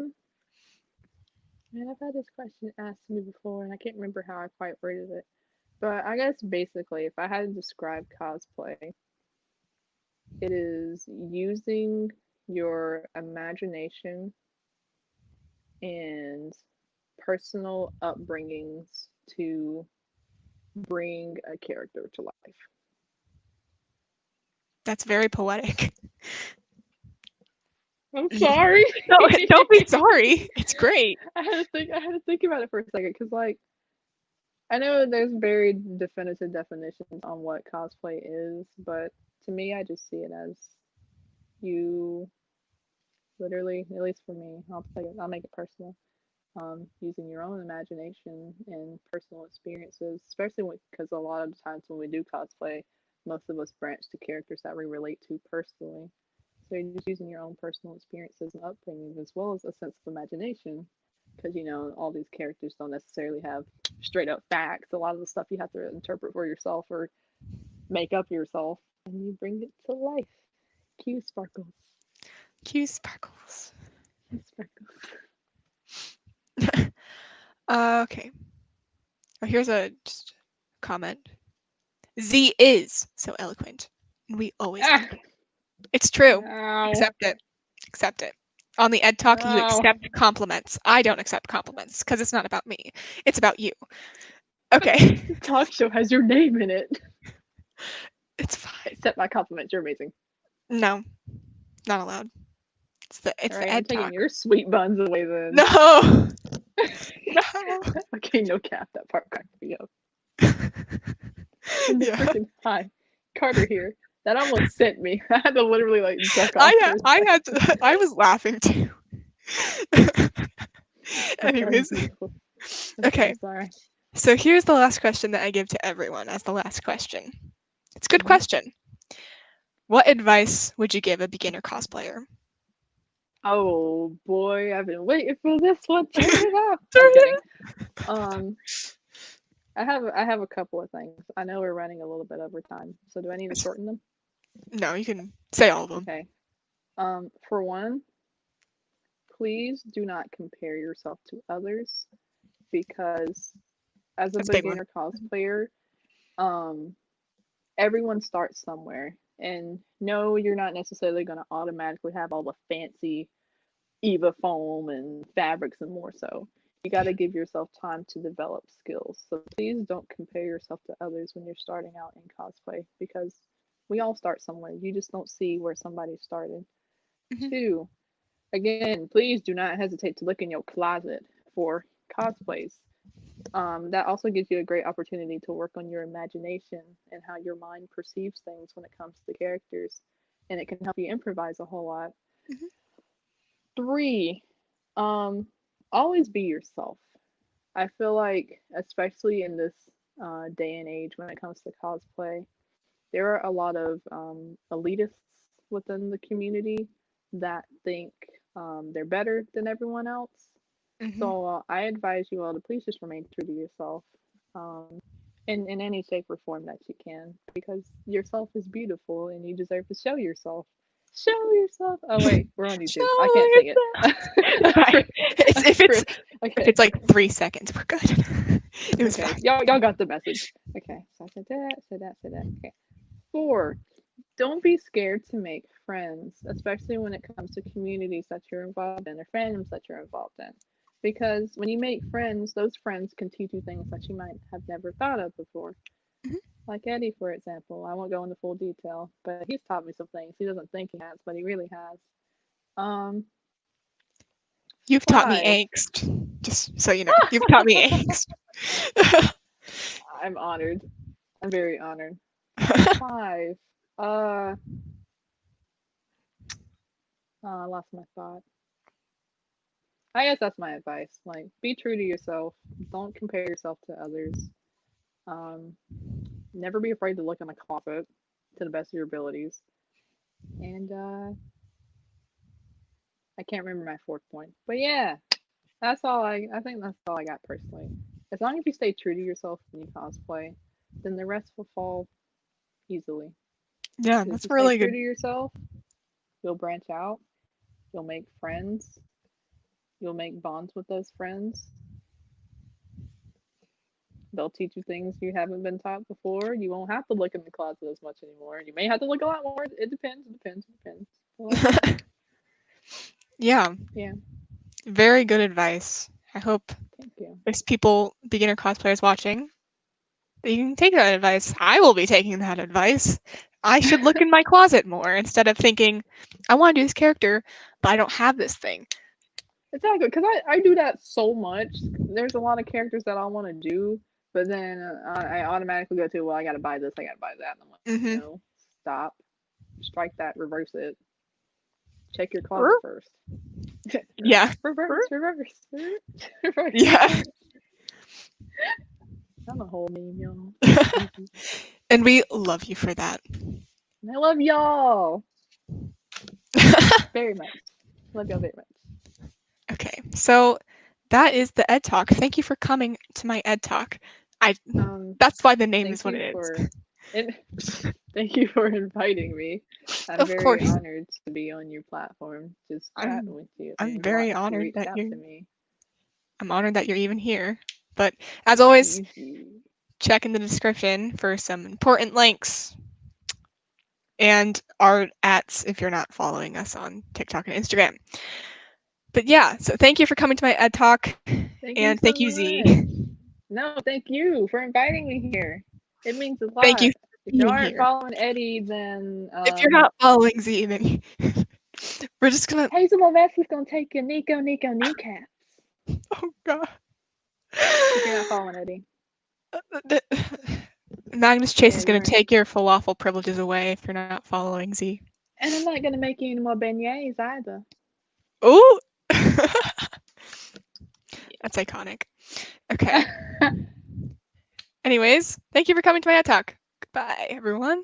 Speaker 2: Man, I've had this question asked to me before, and I can't remember how I quite worded it. But I guess basically, if I had to describe cosplay, it is using your imagination and personal upbringings to bring a character to life.
Speaker 1: That's very poetic.
Speaker 2: I'm sorry.
Speaker 1: No, don't be sorry. It's great.
Speaker 2: I had to think. I had to think about it for a second because, like, I know there's very definitive definitions on what cosplay is, but to me, I just see it as you literally, at least for me, I'll make it personal. Using your own imagination and personal experiences, especially because a lot of the times when we do cosplay, most of us branch to characters that we relate to personally. So you're just using your own personal experiences and upbringing as well as a sense of imagination. Because all these characters don't necessarily have straight up facts. A lot of the stuff you have to interpret for yourself or make up yourself, and you bring it to life. Cue sparkles.
Speaker 1: Cue sparkles.
Speaker 2: Cue sparkles.
Speaker 1: Okay. Oh, here's a just comment. Z is so eloquent, and we always like it. It's true.
Speaker 2: Ow.
Speaker 1: Accept it. Accept it. On the Ed Talk, you
Speaker 2: Ow.
Speaker 1: accept compliments. I don't accept compliments because it's not about me. It's about you. Okay.
Speaker 2: The talk show has your name in it.
Speaker 1: It's fine.
Speaker 2: Accept my compliments. You're amazing.
Speaker 1: No, not allowed. It's
Speaker 2: All
Speaker 1: the
Speaker 2: right, I'm
Speaker 1: Ed
Speaker 2: taking
Speaker 1: Talk.
Speaker 2: your sweet buns away then.
Speaker 1: No. No.
Speaker 2: Okay, no cap. That part cracked me up. And the
Speaker 1: Yeah.
Speaker 2: freaking hi, Carter here. That almost sent me. I had to literally like duck off for a
Speaker 1: I
Speaker 2: second.
Speaker 1: had to, I was laughing too. Anyways.
Speaker 2: Beautiful.
Speaker 1: Okay.
Speaker 2: I'm sorry.
Speaker 1: So here's the last question that I give to everyone as the last question. It's a good
Speaker 2: Mhm.
Speaker 1: question. What advice would you give a beginner cosplayer?
Speaker 2: Oh boy, I've been waiting for this one. Turn it up.
Speaker 1: Turn
Speaker 2: I'm kidding.
Speaker 1: it
Speaker 2: Um, I have a couple of things. I know we're running a little bit over time, so do I need to shorten them?
Speaker 1: No, you can say all of them.
Speaker 2: Okay. For one, please do not compare yourself to others because as a
Speaker 1: That's a big one.
Speaker 2: beginner cosplayer, um, everyone starts somewhere. And no, you're not necessarily going to automatically have all the fancy Eva foam and fabrics and more so. You got to give yourself time to develop skills. So please don't compare yourself to others when you're starting out in cosplay because we all start somewhere. You just don't see where somebody started.
Speaker 1: Mhm.
Speaker 2: Two, again, please do not hesitate to look in your closet for cosplays. That also gives you a great opportunity to work on your imagination and how your mind perceives things when it comes to characters, and it can help you improvise a whole lot.
Speaker 1: Mhm.
Speaker 2: Three, um, always be yourself. I feel like, especially in this day and age when it comes to cosplay, there are a lot of elitists within the community that think they're better than everyone else.
Speaker 1: Mhm.
Speaker 2: So I advise you all to please just remain true to yourself in any shape or form that you can because yourself is beautiful and you deserve to show yourself. Show yourself. Oh, wait, we're on YouTube. I
Speaker 1: Show
Speaker 2: can't sing it.
Speaker 1: It's fine. If
Speaker 2: Okay.
Speaker 1: it's like 3 seconds, we're good. It was
Speaker 2: Okay.
Speaker 1: fine.
Speaker 2: Y'all got the message. Okay. So I said that, said that, said that. Okay. 4, don't be scared to make friends, especially when it comes to communities that you're involved in or fandoms that you're involved in. Because when you make friends, those friends can teach you things that you might have never thought of before.
Speaker 1: Mhm.
Speaker 2: Like Eddie, for example. I won't go into full detail, but he's taught me some things he doesn't think he has, but he really has. Um,
Speaker 1: You've taught me
Speaker 2: 5.
Speaker 1: angst. Just so you know, you've taught me angst.
Speaker 2: I'm honored. I'm very honored. 5. Uh, I lost my thought. I guess that's my advice. Like, be true to yourself. Don't compare yourself to others. Um, Never be afraid to look in the closet to the best of your abilities. And I can't remember my fourth point, but yeah, that's all I think that's all I got personally. As long as you stay true to yourself when you cosplay, then the rest will fall easily.
Speaker 1: Yeah,
Speaker 2: Because if
Speaker 1: that's
Speaker 2: you stay
Speaker 1: really
Speaker 2: true
Speaker 1: good.
Speaker 2: to yourself, you'll branch out, you'll make friends, you'll make bonds with those friends. They'll teach you things you haven't been taught before. You won't have to look in the closet as much anymore. You may have to look a lot more. It depends. It depends. It depends. But
Speaker 1: Yeah,
Speaker 2: yeah,
Speaker 1: very good advice. I hope
Speaker 2: thank you.
Speaker 1: there's people, beginner cosplayers watching, that you can take that advice. I will be taking that advice. I should look in my closet more instead of thinking, I want to do this character, but I don't have this thing.
Speaker 2: Exactly, because I do that so much. There's a lot of characters that I want to do, but then I automatically go to, well, I gotta buy this, I gotta buy that, and I'm like,
Speaker 1: Mm-hmm.
Speaker 2: no, stop, strike that, reverse it, check your closet first.
Speaker 1: Yeah.
Speaker 2: Reverse, reverse, reverse,
Speaker 1: Yeah.
Speaker 2: reverse. I'm a whole meme, y'all. Easy.
Speaker 1: And we love you for that.
Speaker 2: And I love y'all very much. Love y'all very much.
Speaker 1: Okay, so that is the Ed Talk. Thank you for coming to my Ed Talk. I that's why the name is
Speaker 2: Thank
Speaker 1: what
Speaker 2: you
Speaker 1: it is.
Speaker 2: for and thank you for inviting me. I'm
Speaker 1: Of
Speaker 2: very
Speaker 1: course.
Speaker 2: honored to be on your platform, just chatting
Speaker 1: I'm
Speaker 2: with you. It
Speaker 1: I'm
Speaker 2: means a lot
Speaker 1: very
Speaker 2: that you
Speaker 1: honored
Speaker 2: reached
Speaker 1: that
Speaker 2: out
Speaker 1: you're
Speaker 2: to me.
Speaker 1: I'm honored that you're even here. But as always,
Speaker 2: Easy.
Speaker 1: check in the description for some important links and our ats if you're not following us on TikTok and Instagram. But yeah, so thank you for coming to my Ed Talk,
Speaker 2: Thank you
Speaker 1: and
Speaker 2: so
Speaker 1: thank you,
Speaker 2: much.
Speaker 1: Z.
Speaker 2: No, thank you for inviting me here. It means a
Speaker 1: Thank you
Speaker 2: lot.
Speaker 1: for
Speaker 2: If you
Speaker 1: being
Speaker 2: aren't
Speaker 1: here.
Speaker 2: following Eddie, then
Speaker 1: If you're not following Z, then we're just gonna.
Speaker 2: Hazel Moveski's gonna take your Nico kneecaps.
Speaker 1: Oh God.
Speaker 2: If you're not following Eddie.
Speaker 1: Magnus Chase
Speaker 2: Yeah,
Speaker 1: is
Speaker 2: you
Speaker 1: going to
Speaker 2: aren't.
Speaker 1: take your falafel privileges away if you're not following Z.
Speaker 2: And I'm not gonna make you any more beignets either.
Speaker 1: Oh, that's iconic. Okay. Anyways, thank you for coming to my talk. Goodbye, everyone.